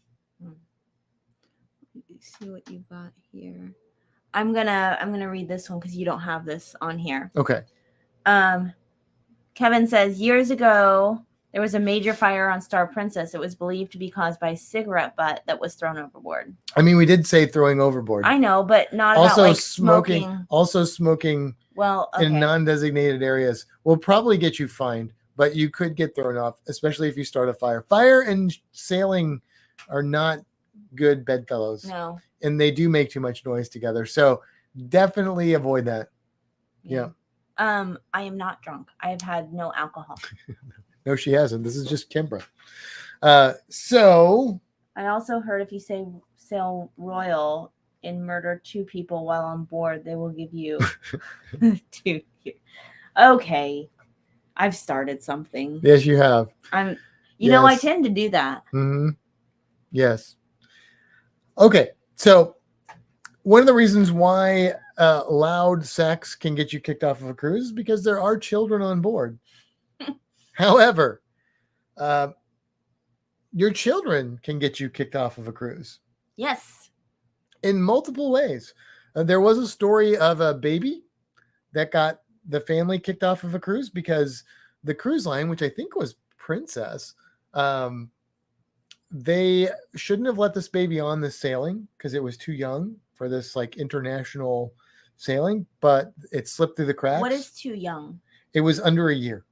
See what you've got here. I'm gonna read this one because you don't have this on here. Okay. Kevin says, years ago there was a major fire on Star Princess. It was believed to be caused by a cigarette butt that was thrown overboard. I mean, we did say throwing overboard. I know, but not Also about like smoking. Also smoking Well, okay. in non-designated areas will probably get you fined, but you could get thrown off, especially if you start a fire. Fire and sailing are not good bedfellows. No. And they do make too much noise together. So definitely avoid that. Yeah. I am not drunk. I have had no alcohol. No, she hasn't. This is just Kimbra. So I also heard if you sail royal and murder 2 people while on board, they will give you 2 years. Okay. I've started something. yes, you have. You know, I Yes. tend to do that. Mm-hmm. Yes. Okay. So one of the reasons why loud sex can get you kicked off of a cruise is because there are children on board. However, your children can get you kicked off of a cruise Yes. in multiple ways. There was a story of a baby that got the family kicked off of a cruise because the cruise line, which I think was Princess, they shouldn't have let this baby on this sailing because it was too young for this like international sailing, but it slipped through the cracks. What is too young? It was under a year,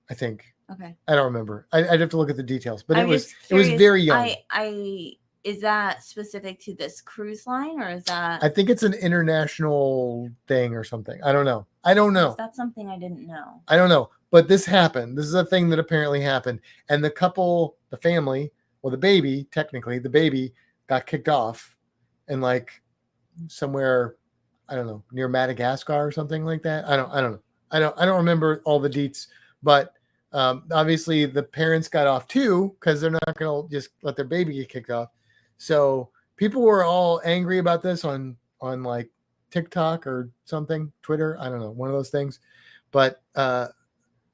I think. Okay. I don't remember. I'd have to look at the details, but I'm it was just curious, very young. I is that specific to this cruise line or is that I think it's an international thing or something. I don't know. I don't know. Is that something I didn't know? I don't know. But this happened. This is a thing that apparently happened. And the couple, the family, well, the baby, technically, the baby got kicked off and like somewhere, I don't know, near Madagascar or something like that. I don't know. I don't remember all the deets, but obviously the parents got off too because they're not going to just let their baby get kicked off. So people were all angry about this on like TikTok or something, Twitter. I don't know, one of those things. But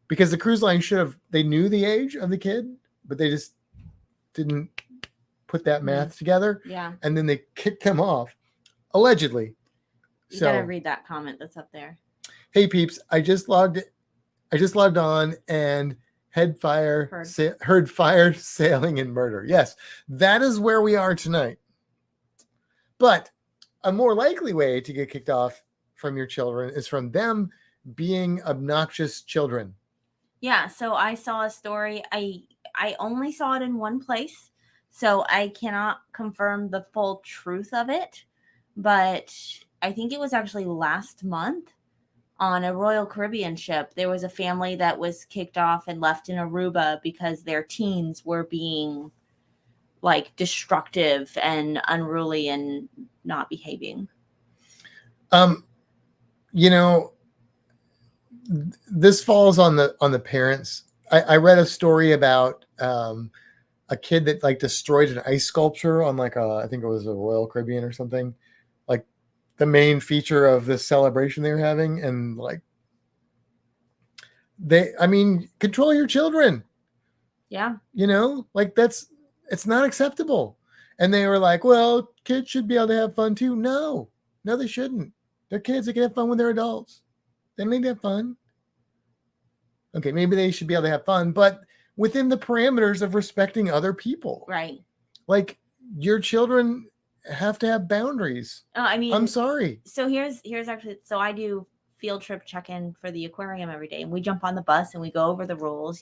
because the cruise line they knew the age of the kid, but they just didn't put that math together. Yeah. And then they kicked them off, allegedly. You gotta read that comment that's up there. Hey peeps, I just logged on and heard fire, sailing, and murder. Yes, that is where we are tonight. But a more likely way to get kicked off from your children is from them being obnoxious children. Yeah, so I saw a story. I only saw it in one place, so I cannot confirm the full truth of it, but I think it was actually last month on a Royal Caribbean ship. There was a family that was kicked off and left in Aruba because their teens were being like destructive and unruly and not behaving. You know, this falls on the parents. I read a story about a kid that like destroyed an ice sculpture on like I think it was a Royal Caribbean or something, like the main feature of this celebration they were having. And like control your children. Yeah. You know, like it's not acceptable. And they were like, well, kids should be able to have fun too. No, they shouldn't. They're kids. They can have fun when they're adults. They don't need to have fun. Okay, maybe they should be able to have fun, but within the parameters of respecting other people. Right. Like your children have to have boundaries. Oh, I mean, I'm sorry. So here's actually, so I do field trip check-in for the aquarium every day, and we jump on the bus and we go over the rules,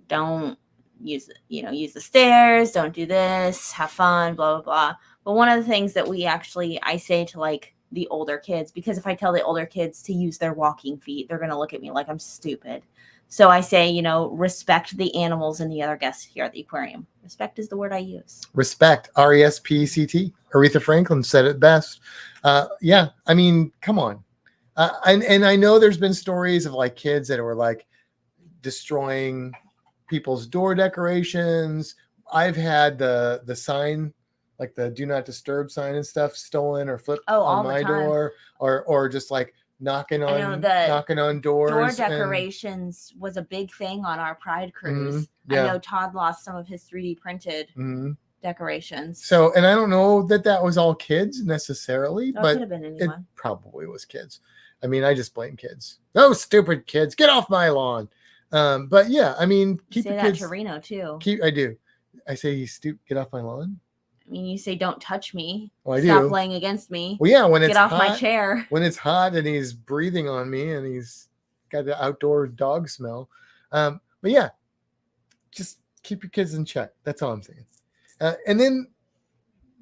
don't use the stairs, don't do this, have fun, blah, blah, blah. But one of the things that I say to like the older kids, because if I tell the older kids to use their walking feet, they're going to look at me like I'm stupid. So I say, respect the animals and the other guests here at the aquarium. Respect is the word I use. Respect, RESPECT. Aretha Franklin said it best. Yeah, I mean, come on. And I know there's been stories of like kids that were like destroying people's door decorations. I've had the sign, like the do not disturb sign and stuff, stolen or flipped on my door, or just like knocking I know on the doors. door and- decorations was a big thing on our Pride cruise. yeah. I know Todd lost some of his 3D printed Mhm. decorations. So, and I don't know that was all kids necessarily, So it but could have been it anyone. probably was kids. I mean, I just blame kids. Those stupid kids, get off my lawn. But yeah, I mean, You keep say your that kids. to Reno too. I do. I say, get off my lawn. I mean, you say don't touch me. Well, I Stop do. laying against me. Well, yeah, when it's Get off hot, my chair. when it's hot and he's breathing on me and he's got the outdoor dog smell. But yeah, just keep your kids in check. That's all I'm saying. And then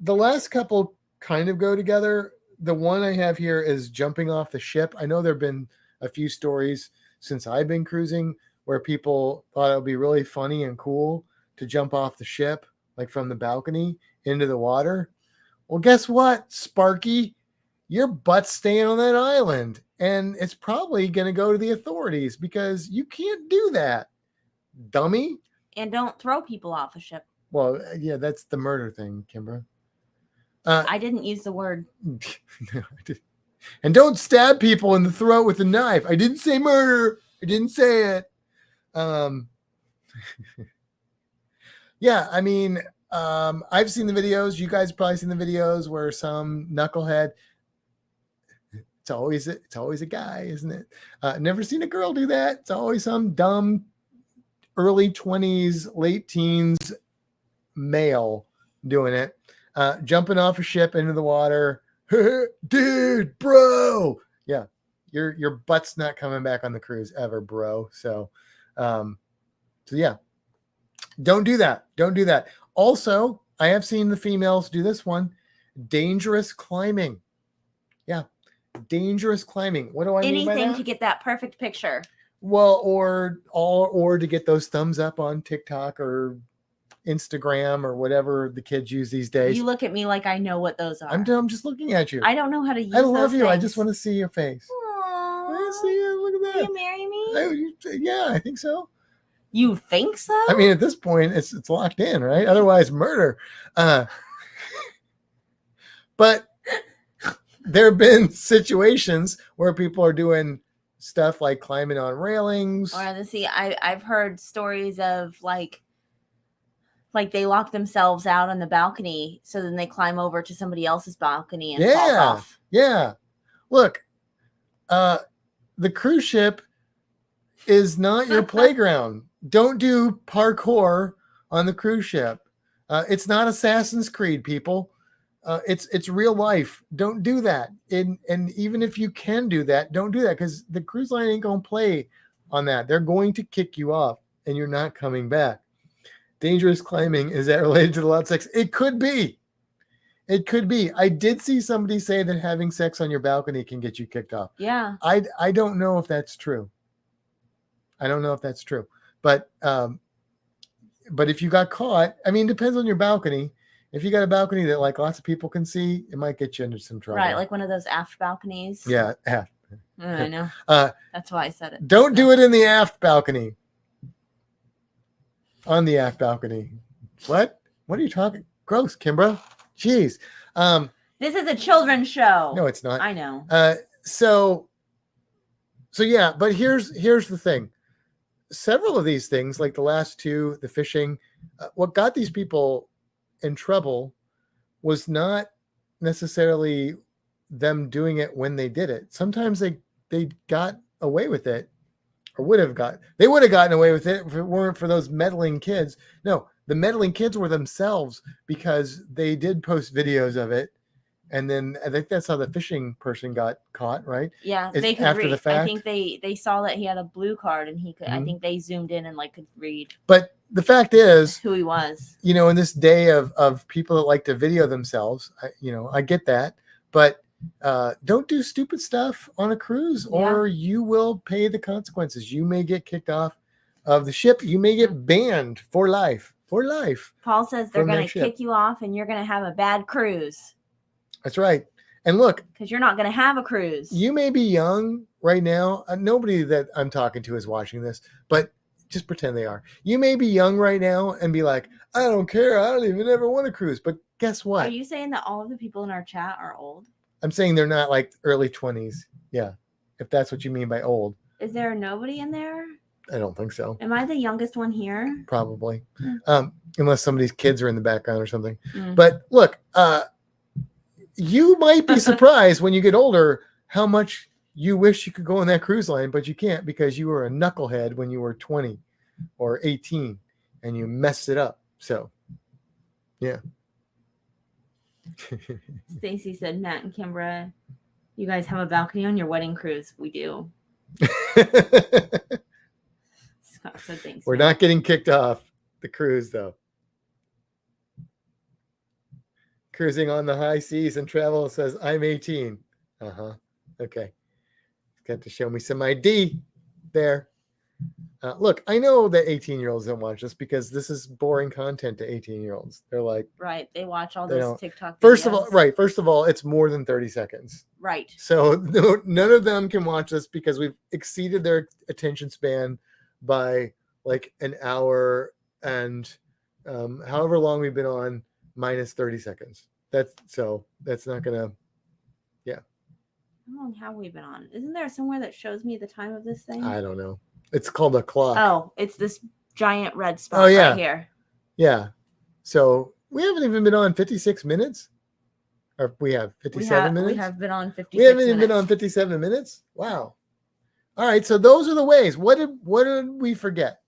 the last couple kind of go together. The one I have here is jumping off the ship. I know there have been a few stories since I've been cruising where people thought it would be really funny and cool to jump off the ship, like from the balcony into the water. Well, guess what, Sparky? Your butt's staying on that island, and it's probably going to go to the authorities because you can't do that, dummy. And don't throw people off a ship. Well, yeah, that's the murder thing, Kimbra. I didn't use the word. No, I didn't. And don't stab people in the throat with a knife. I didn't say murder. I didn't say it. Yeah, I mean, I've seen the videos. You guys have probably seen the videos where some knucklehead. It's always a guy, isn't it? Never seen a girl do that. It's always some dumb early 20s, late teens male doing it. Jumping off a ship into the water. Dude, bro. Yeah. Your butt's not coming back on the cruise ever, bro. So yeah. Don't do that. Don't do that. Also, I have seen the females do this one. Dangerous climbing. Yeah. Dangerous climbing. What do I mean by Anything that? to get that perfect picture. Well, or to get those thumbs up on TikTok or Instagram or whatever the kids use these days. You look at me like I know what those are. I'm just looking at you. I don't know how to use I love those you. I things. just want to see your face. I see you. Look at Will that. you marry me? Yeah, I think so. You think so? I mean, at this point, it's locked in, right? Otherwise, murder. But there have been situations where people are doing stuff like climbing on railings. Or I've heard stories of like they lock themselves out on the balcony, so then they climb over to somebody else's balcony and falls off. Yeah. Look, the cruise ship is not your playground. Don't do parkour on the cruise ship. It's not Assassin's Creed, people. It's real life. Don't do that. And even if you can do that, don't do that because the cruise line ain't gonna play on that. They're going to kick you off, and you're not coming back. Dangerous climbing, is that related to the loud sex? It could be. It could be. I did see somebody say that having sex on your balcony can get you kicked off. Yeah. I don't know if that's true. I don't know if that's true. But if you got caught, I mean, it depends on your balcony. If you got a balcony that like lots of people can see, it might get you into some trouble. Right, like one of those aft balconies. Yeah, aft. I know. That's why I said it. Don't do it in the aft balcony. On the aft balcony. What? What are you talking? Gross, Kimbra. Jeez. This is a children's show. No, it's not. I know. So yeah, but here's the thing. Several of these things, like the last two, the fishing, what got these people in trouble was not necessarily them doing it when they did it. Sometimes they got away with it, or would have gotten away with it if it weren't for those meddling kids. No, the meddling kids were themselves because they did post videos of it. And then I think that's how the fishing person got caught, right? Yeah, Is they could after read. the fact? I think they saw that he had a blue card, and he could. I Mhm. think they zoomed in and like could read But the fact is, who he was. in this day of people that like to video themselves, I get that, but don't do stupid stuff on a cruise or you will pay the consequences. You may get kicked off of the ship. You may get banned for life. Paul says they're From going that to ship. kick you off, and you're going to have a bad cruise That's right. And look, because you're not going to have a cruise. you may be young right now. Nobody that I'm talking to is watching this, but just pretend they are. You may be young right now and be like, I don't care. I don't even ever want to cruise. But guess what? Are you saying that all of the people in our chat are old? I'm saying they're not like early 20s. Yeah. if that's what you mean by old. Is there nobody in there? I don't think so. Am I the youngest one here? Probably. Hmm. Unless somebody's kids are in the background or something. Mm. But look, you might be surprised when you get older how much you wish you could go on that cruise line, but you can't because you were a knucklehead when you were 20 or 18 and you messed it up. So, yeah. Stacy said, Matt and Kimbra, you guys have a balcony on your wedding cruise. We do. Scott said, thanks. We're Matt." not getting kicked off the cruise, though. Cruising on the high seas and travel says, I'm 18. Okay. Got to show me some ID there. Look, I know that 18-year-olds don't watch this because this is boring content to 18-year-olds. They're like, Right. They watch all They those don't. TikTok first of all, videos. right. First of all, it's more than 30 seconds. Right. So none of them can watch this because we've exceeded their attention span by like an hour and however long we've been on minus 30 seconds. That's not gonna. How long have we been on? Isn't there somewhere that shows me the time of this thing? I don't know. It's called a clock. Oh, it's this giant red spot Oh, yeah. right here. Yeah. So we haven't even been on 56 minutes. Or we have 57 minutes. We have been on 56 We haven't even minutes. been on 57 minutes. Wow. All right. So those are the ways. What did we forget?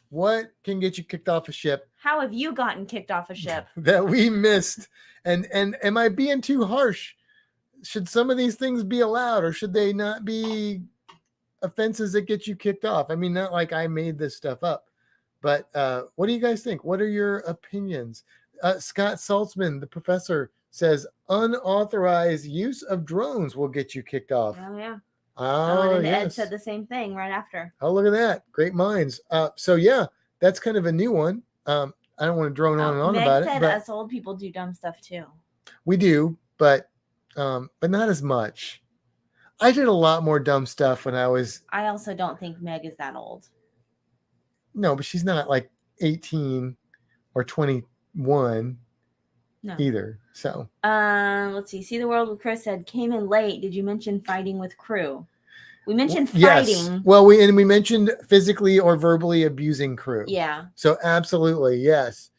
What can get you kicked off a ship How have you gotten kicked off a ship? that we missed? And am I being too harsh? Should some of these things be allowed, or should they not be offenses that get you kicked off? I mean, not like I made this stuff up, but what do you guys think? What are your opinions? Scott Saltzman, the professor, says unauthorized use of drones will get you kicked off. Oh, yeah. Oh, and then Ed yes. said the same thing right after. Oh, look at that. Great minds. So yeah, that's kind of a new one. I don't want to drone on and on Meg about said it, but us old people do dumb stuff too. we do, but not as much. I did a lot more dumb stuff when I was, I also don't think Meg is that old. no, but she's not like 18 or 21 No. either. So Let's see. The World with Chris said, came in late. Did you mention fighting with crew? We mentioned yes. fighting. Well, we mentioned physically or verbally abusing crew. Yeah. So absolutely, yes.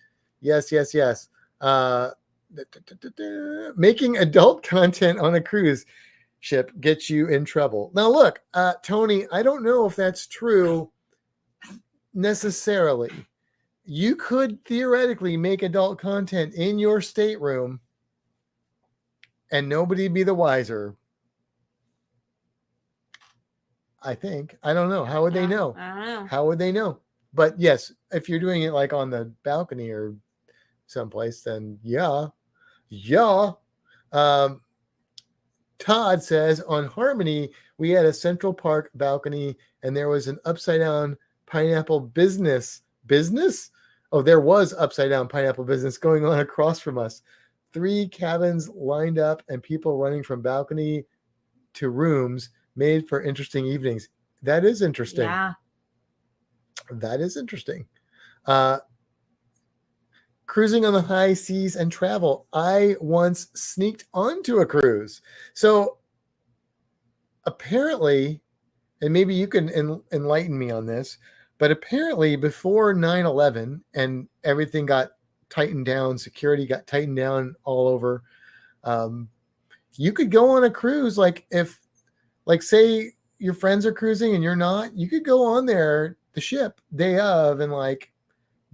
Making adult content on a cruise ship gets you in trouble. Now, look, Tony, I don't know if that's true necessarily. You could theoretically make adult content in your stateroom and nobody be the wiser. I think. I don't know. How would they know? I don't know. How would they know? But yes, if you're doing it like on the balcony or someplace, then yeah. Todd says on Harmony, we had a Central Park balcony and there was an upside down pineapple business. Oh, there was upside down pineapple business going on across from us. 3 cabins lined up and people running from balcony to rooms made for interesting evenings. That is interesting. Yeah. That is interesting. Cruising on the high seas and travel. I once sneaked onto a cruise. So apparently, and maybe you can enlighten me on this, but apparently before 9/11 and everything got tightened down, security got tightened down all over, you could go on a cruise. Like if, like say your friends are cruising and you're not, you could go on there, the ship day of, and like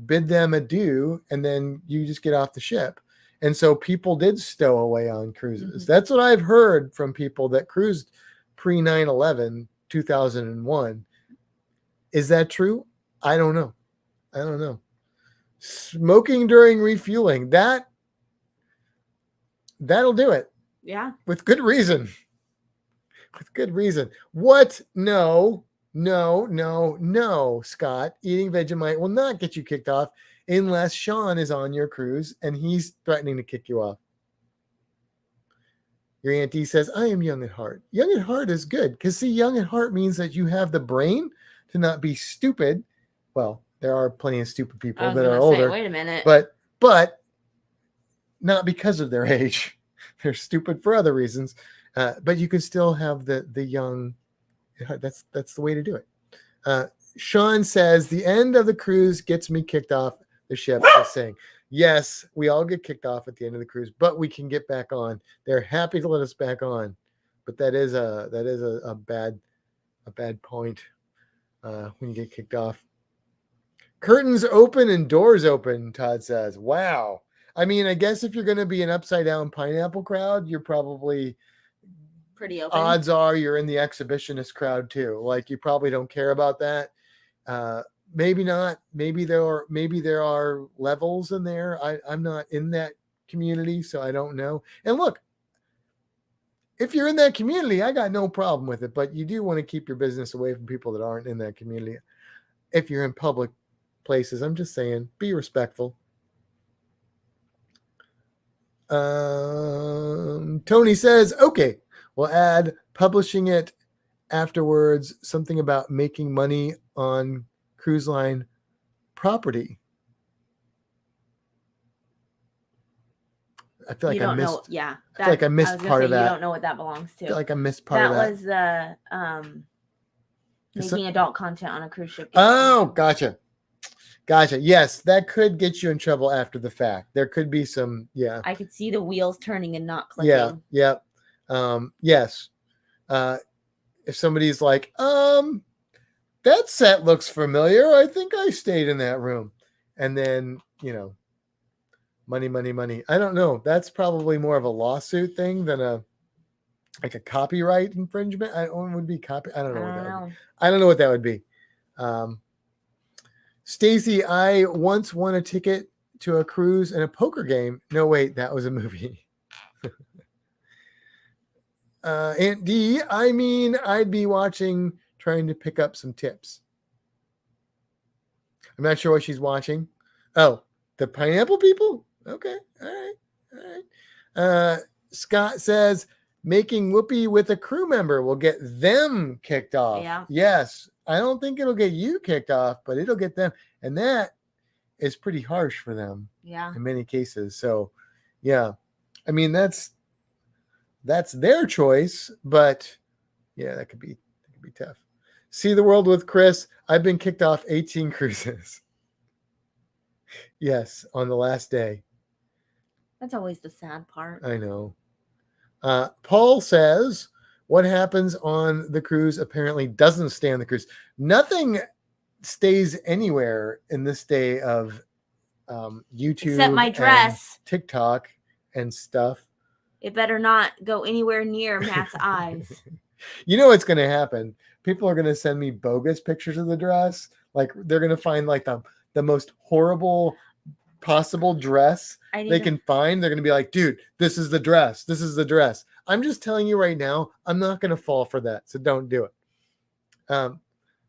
bid them adieu, and then you just get off the ship. And so people did stow away on cruises. Mm-hmm. That's what I've heard from people that cruised pre 9/11, 2001. Is that true? I don't know. Smoking during refueling, that'll do it. Yeah. With good reason. What? No, Scott. Eating Vegemite will not get you kicked off unless Sean is on your cruise and he's threatening to kick you off. Your auntie says, I am young at heart. Young at heart is good because, see, young at heart means that you have the brain to not be stupid. Well, there are plenty of stupid people that are older. Wait a minute. But not because of their age. They're stupid for other reasons. But you can still have the young Yeah, that's the way to do it. Sean says the end of the cruise gets me kicked off the ship. Just saying, yes, we all get kicked off at the end of the cruise, but we can get back on. They're happy to let us back on, but that is a bad point when you get kicked off. Curtains open and doors open, Todd says. Wow. I mean, I guess if you're going to be an upside down pineapple crowd, you're probably Pretty open. odds are you're in the exhibitionist crowd too. Like you probably don't care about that. Maybe not. Maybe there are levels in there. I'm not in that community, so I don't know. And look, if you're in that community, I got no problem with it, but you do want to keep your business away from people that aren't in that community. If you're in public places, I'm just saying, be respectful. Tony says, okay, we'll add publishing it afterwards, something about making money on cruise line property. I feel like I missed. Know. Yeah, I feel like I missed part of that. You don't know what that belongs to. I feel like I missed part of that. That was the making adult content on a cruise ship. Oh, gotcha. Yes, that could get you in trouble after the fact. There could be some. Yeah. I could see the wheels turning and not clicking. Yeah. Yes. If somebody's like, that set looks familiar. I think I stayed in that room. And then, money. I don't know. That's probably more of a lawsuit thing than a copyright infringement. I don't know what that would be. Stacy, I once won a ticket to a cruise and a poker game. No, wait, that was a movie. Aunt D, I mean, I'd be watching, trying to pick up some tips. I'm not sure what she's watching. Oh, the pineapple people? Okay. All right. Scott says, making whoopee with a crew member will get them kicked off. Yeah. Yes. I don't think it'll get you kicked off, but it'll get them. And that is pretty harsh for them. Yeah. In many cases. So, yeah. I mean, that's their choice, but yeah, that could be tough. See the world with Chris. I've been kicked off 18 cruises. Yes, on the last day. That's always the sad part. I know. Paul says, what happens on the cruise apparently doesn't stay on the cruise. Nothing stays anywhere in this day of YouTube. Except my dress. And TikTok and stuff. It better not go anywhere near Matt's eyes. You know what's going to happen? People are going to send me bogus pictures of the dress. Like they're going to find like the most horrible possible dress they can find. They're going to be like, dude, this is the dress. This is the dress. I'm just telling you right now, I'm not going to fall for that. So don't do it.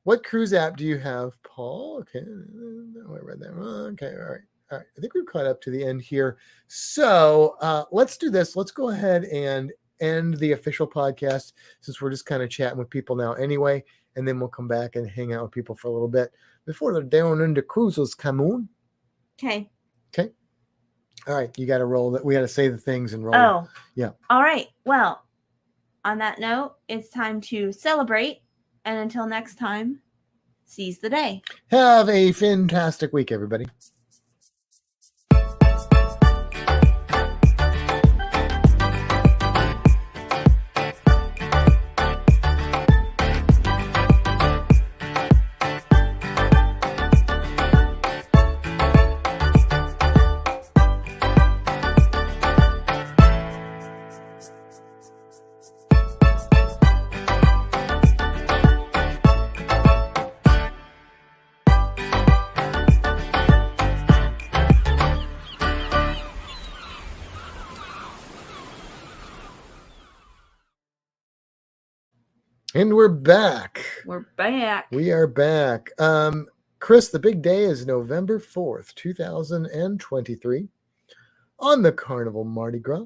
What cruise app do you have, Paul? Okay. I read that wrong. Okay. All right. I think we've caught up to the end here. So let's do this. Let's go ahead and end the official podcast since we're just kind of chatting with people now anyway. And then we'll come back and hang out with people for a little bit before they're down into cruises. Come on. Okay. All right. You got to roll that. We got to say the things and roll. Oh. Yeah. All right. Well, on that note, it's time to celebrate. And until next time, seize the day. Have a fantastic week, everybody. And we're back. We are back. Chris, the big day is November 4th, 2023 on the Carnival Mardi Gras.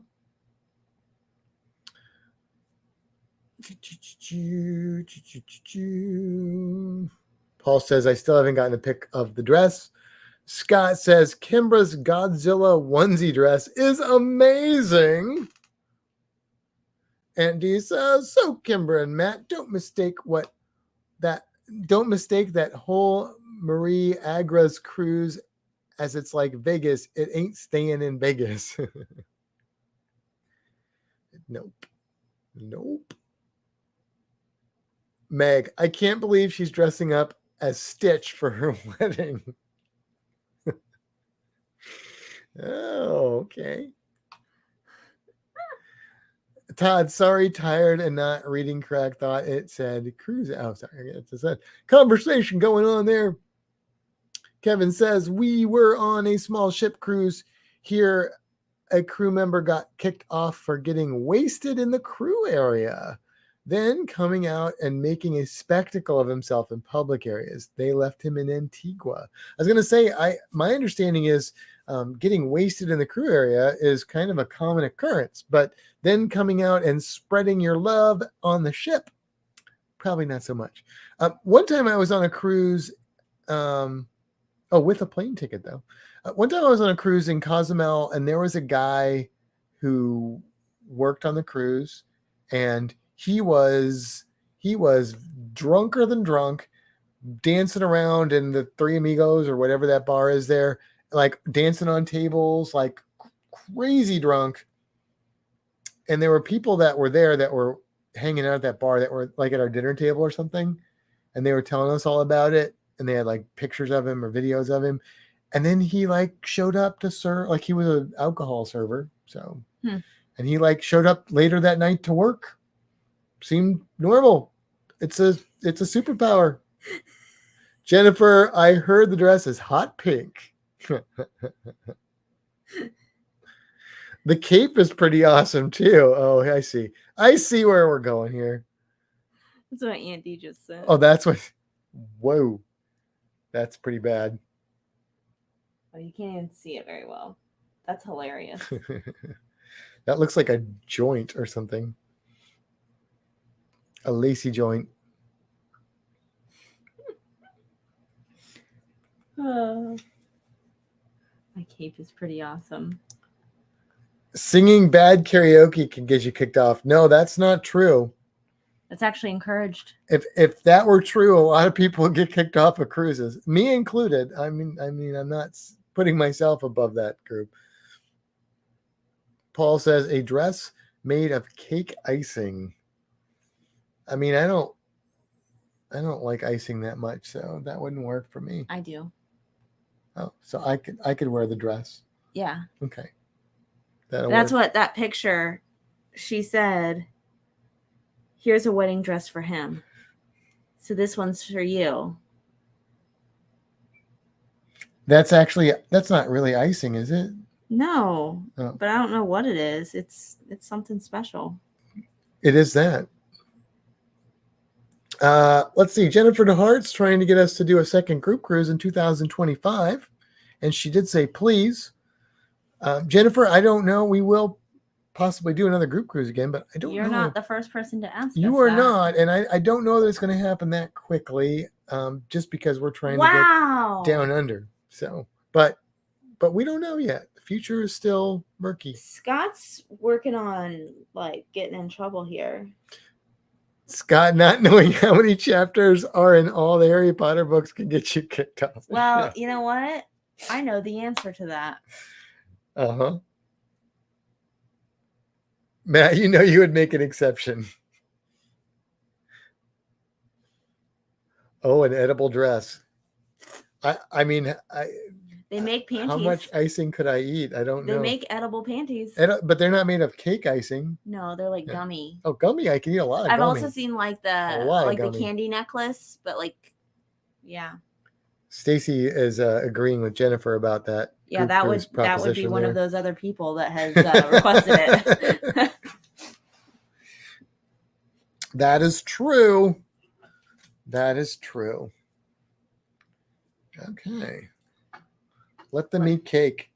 Paul says, I still haven't gotten a pic of the dress. Scott says, Kimbra's Godzilla onesie dress is amazing. Andy says, so Kimber and Matt, don't mistake that whole Marie Agra's cruise as it's like Vegas. It ain't staying in Vegas. Nope. Meg, I can't believe she's dressing up as Stitch for her wedding. Oh, okay. Todd, sorry, tired and not reading correct. Thought it said cruise. Oh, sorry. It said conversation going on there. Kevin says, we were on a small ship cruise here. A crew member got kicked off for getting wasted in the crew area, then coming out and making a spectacle of himself in public areas. They left him in Antigua. I was going to say, my understanding is getting wasted in the crew area is kind of a common occurrence, but then coming out and spreading your love on the ship, probably not so much. One time I was on a cruise, with a plane ticket though. One time I was on a cruise in Cozumel, and there was a guy who worked on the cruise, and he was drunker than drunk, dancing around in the Three Amigos or whatever that bar is there, like dancing on tables, like crazy drunk. And there were people that were there that were hanging out at that bar that were like at our dinner table or something, and they were telling us all about it, and they had like pictures of him or videos of him. And then he like showed up to serve, like he was an alcohol server. So, and he like showed up later that night to work. Seemed normal. It's a superpower. Jennifer, I heard the dress is hot pink. The cape is pretty awesome too. Oh, I see where we're going here. That's what Andy just said. Oh, that's what. Whoa, that's pretty bad. Oh, you can't even see it very well. That's hilarious. That looks like a joint or something. A lacy joint. My cape is pretty awesome. Singing bad karaoke can get you kicked off. No, that's not true. It's actually encouraged. If that were true, a lot of people would get kicked off of cruises, me included. I mean, I'm not putting myself above that group. Paul says a dress made of cake icing. I mean, I don't like icing that much, so that wouldn't work for me. I do. Oh, so I could wear the dress. Yeah. Okay. That's what that picture, she said, here's a wedding dress for him. So this one's for you. That's not really icing, is it? No, Oh. But I don't know what it is. It's something special. It is that. Let's see. Jennifer DeHart's trying to get us to do a second group cruise in 2025. And she did say, please. Jennifer, I don't know. We will possibly do another group cruise again, but I don't know. You're not the first person to ask You us are that. not. And I don't know that it's going to happen that quickly, just because we're trying to get down under. So, but we don't know yet. The future is still murky. Scott's working on like getting in trouble here. Scott, not knowing how many chapters are in all the Harry Potter books can get you kicked off. Well, Yeah. You know what? I know the answer to that. Uh-huh. Matt, you know you would make an exception. Oh, an edible dress. I mean, They make panties. how much icing could I eat? I don't know. They make edible panties. But they're not made of cake icing. No, they're like Yeah. gummy. Oh, gummy! I can eat a lot of I've gummy. also seen like A lot of the gummy. candy necklace, but like, yeah, Stacy is agreeing with Jennifer about that. yeah, group that cruise would be proposition one there. of those other people that has requested it. That is true. That is true. Okay. Let them eat cake.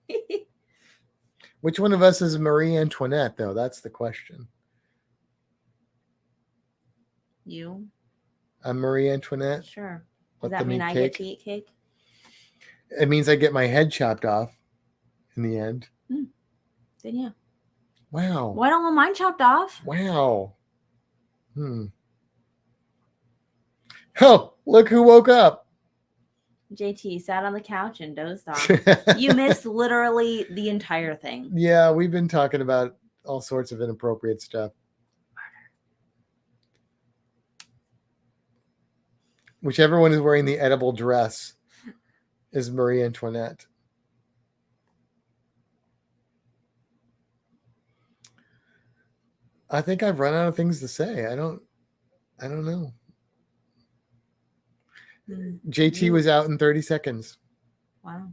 Which one of us is Marie Antoinette, though? That's the question. You I'm Marie Antoinette. sure? Let Does that them mean eat I cake. get to eat cake? It means I get my head chopped off in the end. Then yeah. Wow. Well, I don't want mine chopped off. Wow. Oh, look who woke up. JT sat on the couch and dozed off. You missed literally the entire thing. Yeah, we've been talking about all sorts of inappropriate stuff. Whichever one is wearing the edible dress is Marie Antoinette. I think I've run out of things to say. I don't know. JT was out in 30 seconds. Wow.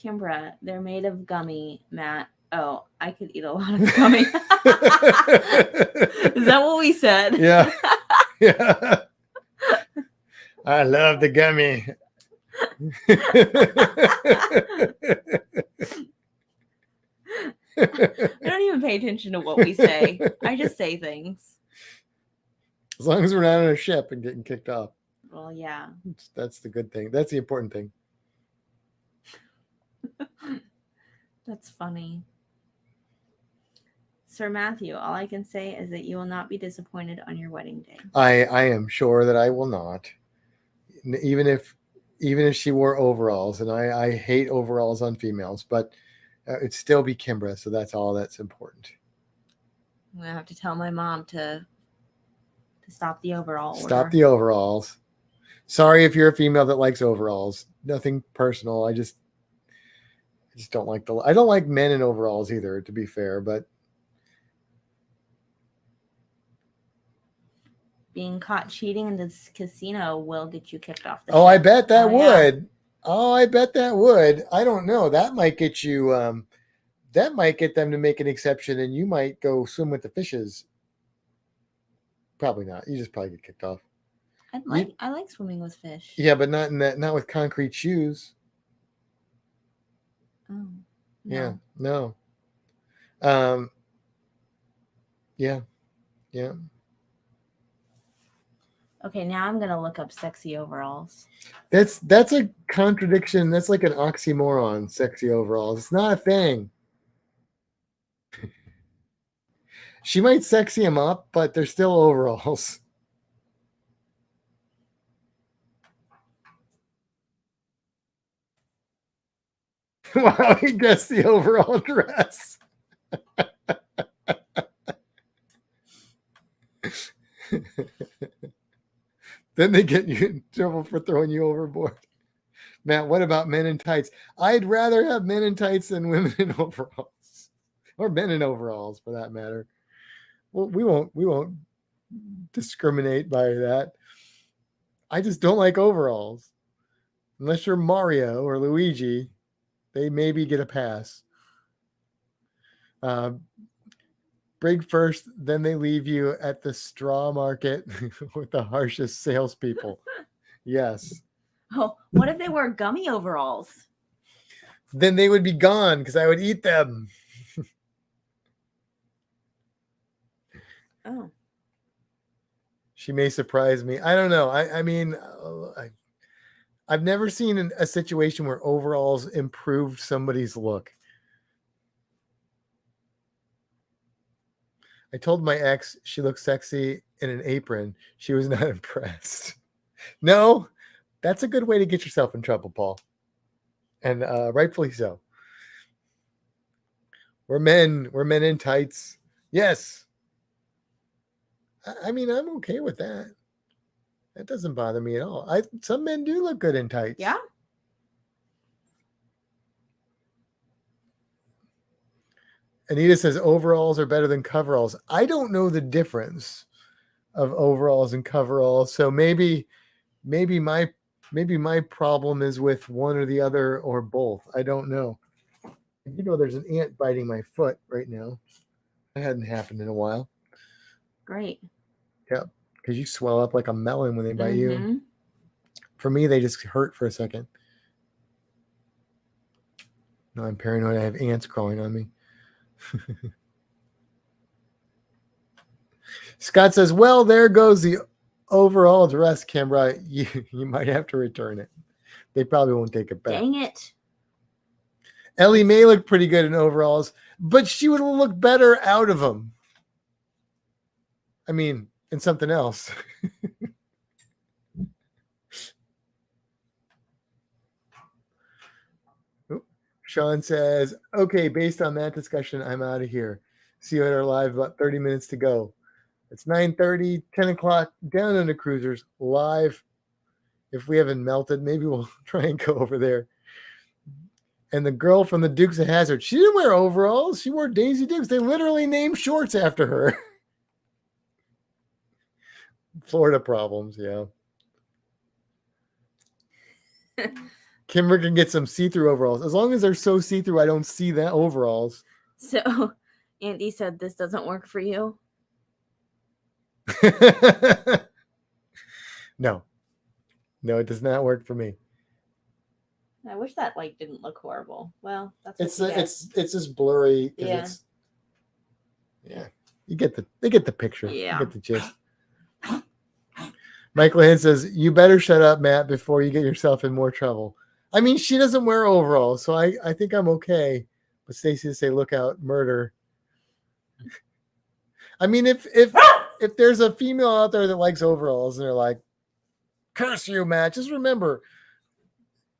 Kimbra, they're made of gummy, Matt. Oh, I could eat a lot of gummy. Is that what we said? Yeah. Yeah. I love the gummy. I don't even pay attention to what we say. I just say things. As long as we're not on a ship and getting kicked off. Well, yeah. That's the good thing. That's the important thing. That's funny. Sir Matthew, all I can say is that you will not be disappointed on your wedding day. I am sure that I will not. Even if she wore overalls, and I hate overalls on females, but it'd still be Kimbra, so that's all that's important. I'm gonna have to tell my mom to stop the overall order. Stop the overalls. Sorry if you're a female that likes overalls. Nothing personal. I just don't like I don't like men in overalls either, to be fair, but being caught cheating in this casino will get you kicked off the I ship. bet that Oh, yeah. would. Oh, I bet that would. I don't know. That might get you that might get them to make an exception, and you might go swim with the fishes. Probably not. You just probably get kicked off. I like swimming with fish. Yeah, but not with concrete shoes. Oh, no. Yeah, no. Yeah. Okay, now I'm gonna look up sexy overalls. That's a contradiction. That's like an oxymoron. Sexy overalls. It's not a thing. She might sexy them up, but they're still overalls. Wow, he gets the overall dress. Then they get you in trouble for throwing you overboard. Matt, what about men in tights? I'd rather have men in tights than women in overalls, or men in overalls for that matter. Well, we won't discriminate by that. I just don't like overalls. Unless you're Mario or Luigi, they maybe get a pass. Brig first, then they leave you at the straw market with the harshest salespeople. Yes. Oh, what if they wear gummy overalls? Then they would be gone because I would eat them. Oh. She may surprise me. I don't know. I mean, I've never seen a situation where overalls improved somebody's look. I told my ex she looked sexy in an apron. She was not impressed. No, that's a good way to get yourself in trouble, Paul. And rightfully so. We're men in tights. Yes. I mean, I'm okay with that. That doesn't bother me at all. Some men do look good in tights. Yeah. Anita says overalls are better than coveralls. I don't know the difference of overalls and coveralls. So maybe my problem is with one or the other or both. I don't know. You know, there's an ant biting my foot right now. That hadn't happened in a while. Great. Yeah, because you swell up like a melon when they bite you. For me, they just hurt for a second. No, I'm paranoid. I have ants crawling on me. Scott says, well, there goes the overall dress, Kimbra. You might have to return it. They probably won't take it back. Dang it. Ellie Mae looked pretty good in overalls, but she would have looked better out of them. I mean, in something else. Sean says, okay, based on that discussion, I'm out of here. See you at our live, about 30 minutes to go. It's 9:30, 10 o'clock, Down Under Cruisers, live. If we haven't melted, maybe we'll try and go over there. And the girl from the Dukes of Hazzard, she didn't wear overalls. She wore Daisy Dukes. They literally named shorts after her. Florida problems, yeah. Kimber can get some see-through overalls. As long as they're so see-through, I don't see that overalls. So Andy said this doesn't work for you. No, it does not work for me. I wish that like didn't look horrible. Well, that's It's just blurry. Yeah. They get the picture. Yeah. You get the gist. Michael Hinn says, you better shut up, Matt, before you get yourself in more trouble. I mean, she doesn't wear overalls, so I think I'm okay. But Stacy to say, look out, murder. I mean, if there's a female out there that likes overalls and they're like, curse you, Matt, just remember,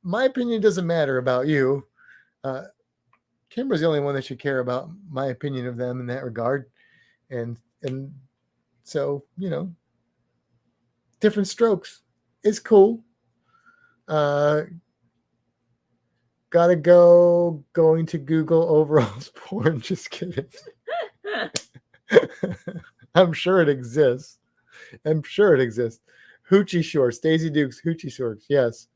my opinion doesn't matter about you. Kimber's the only one that should care about my opinion of them in that regard. And so, different strokes. It's cool. Gotta going to Google overalls porn. Just kidding. I'm sure it exists. Hoochie shorts. Daisy Dukes, hoochie shorts. Yes.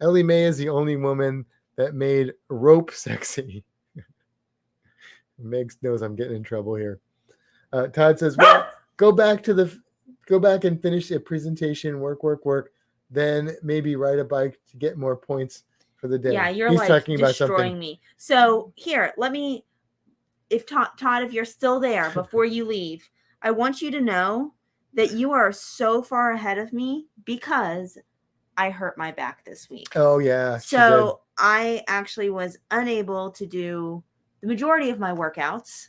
Ellie Mae is the only woman that made rope sexy. Meg knows I'm getting in trouble here. Todd says, well, go back and finish a presentation, work. Then maybe ride a bike to get more points for the day. Yeah, you're He's like talking about destroying something. me. So here, if Todd, if you're still there before you leave, I want you to know that you are so far ahead of me because I hurt my back this week. Oh yeah. So I actually was unable to do the majority of my workouts,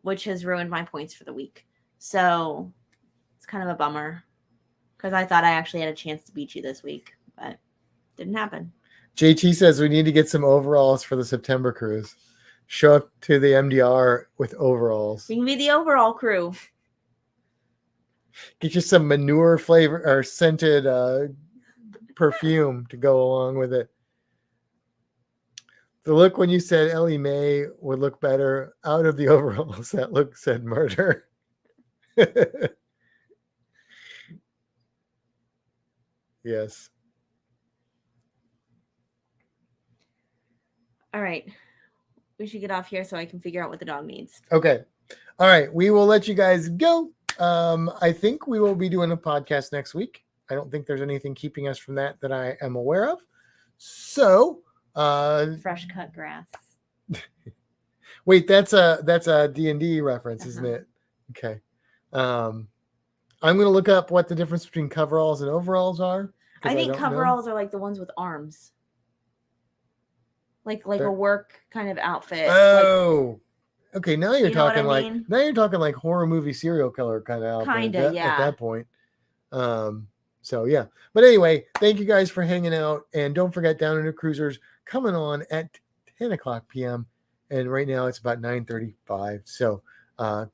which has ruined my points for the week. So it's kind of a bummer because I thought I actually had a chance to beat you this week, but didn't happen. JT says we need to get some overalls for the September cruise. Show up to the MDR with overalls. You can be the overall crew. Get you some manure flavor or scented perfume to go along with it. The look when you said Ellie Mae would look better out of the overalls, that look said murder. Yes. All right. We should get off here so I can figure out what the dog needs. Okay. All right. We will let you guys go. I think we will be doing a podcast next week. I don't think there's anything keeping us from that I am aware of. So, fresh cut grass. Wait, that's a D&D reference, isn't it? Okay. I'm going to look up what the difference between coveralls and overalls are. I think coveralls are like the ones with arms. Like a work kind of outfit. Oh. Okay, now you're talking mean? Now you're talking like horror movie serial killer kind of outfit. Kinda, yeah. At that point. So yeah. But anyway, thank you guys for hanging out. And don't forget Down Under Cruisers coming on at 10 o'clock p.m. And right now it's about 9:35. So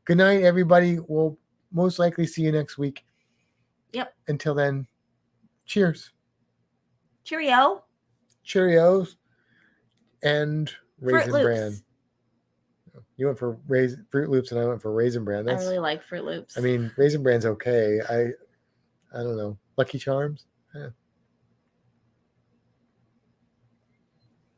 good night, everybody. We'll most likely see you next week. Yep. Until then, cheers. Cheerio. Cheerios and Raisin Fruit Bran. Loops. You went for Fruit Loops and I went for Raisin Bran. I really like Fruit Loops. I mean, Raisin Bran's okay. I don't know. Lucky Charms?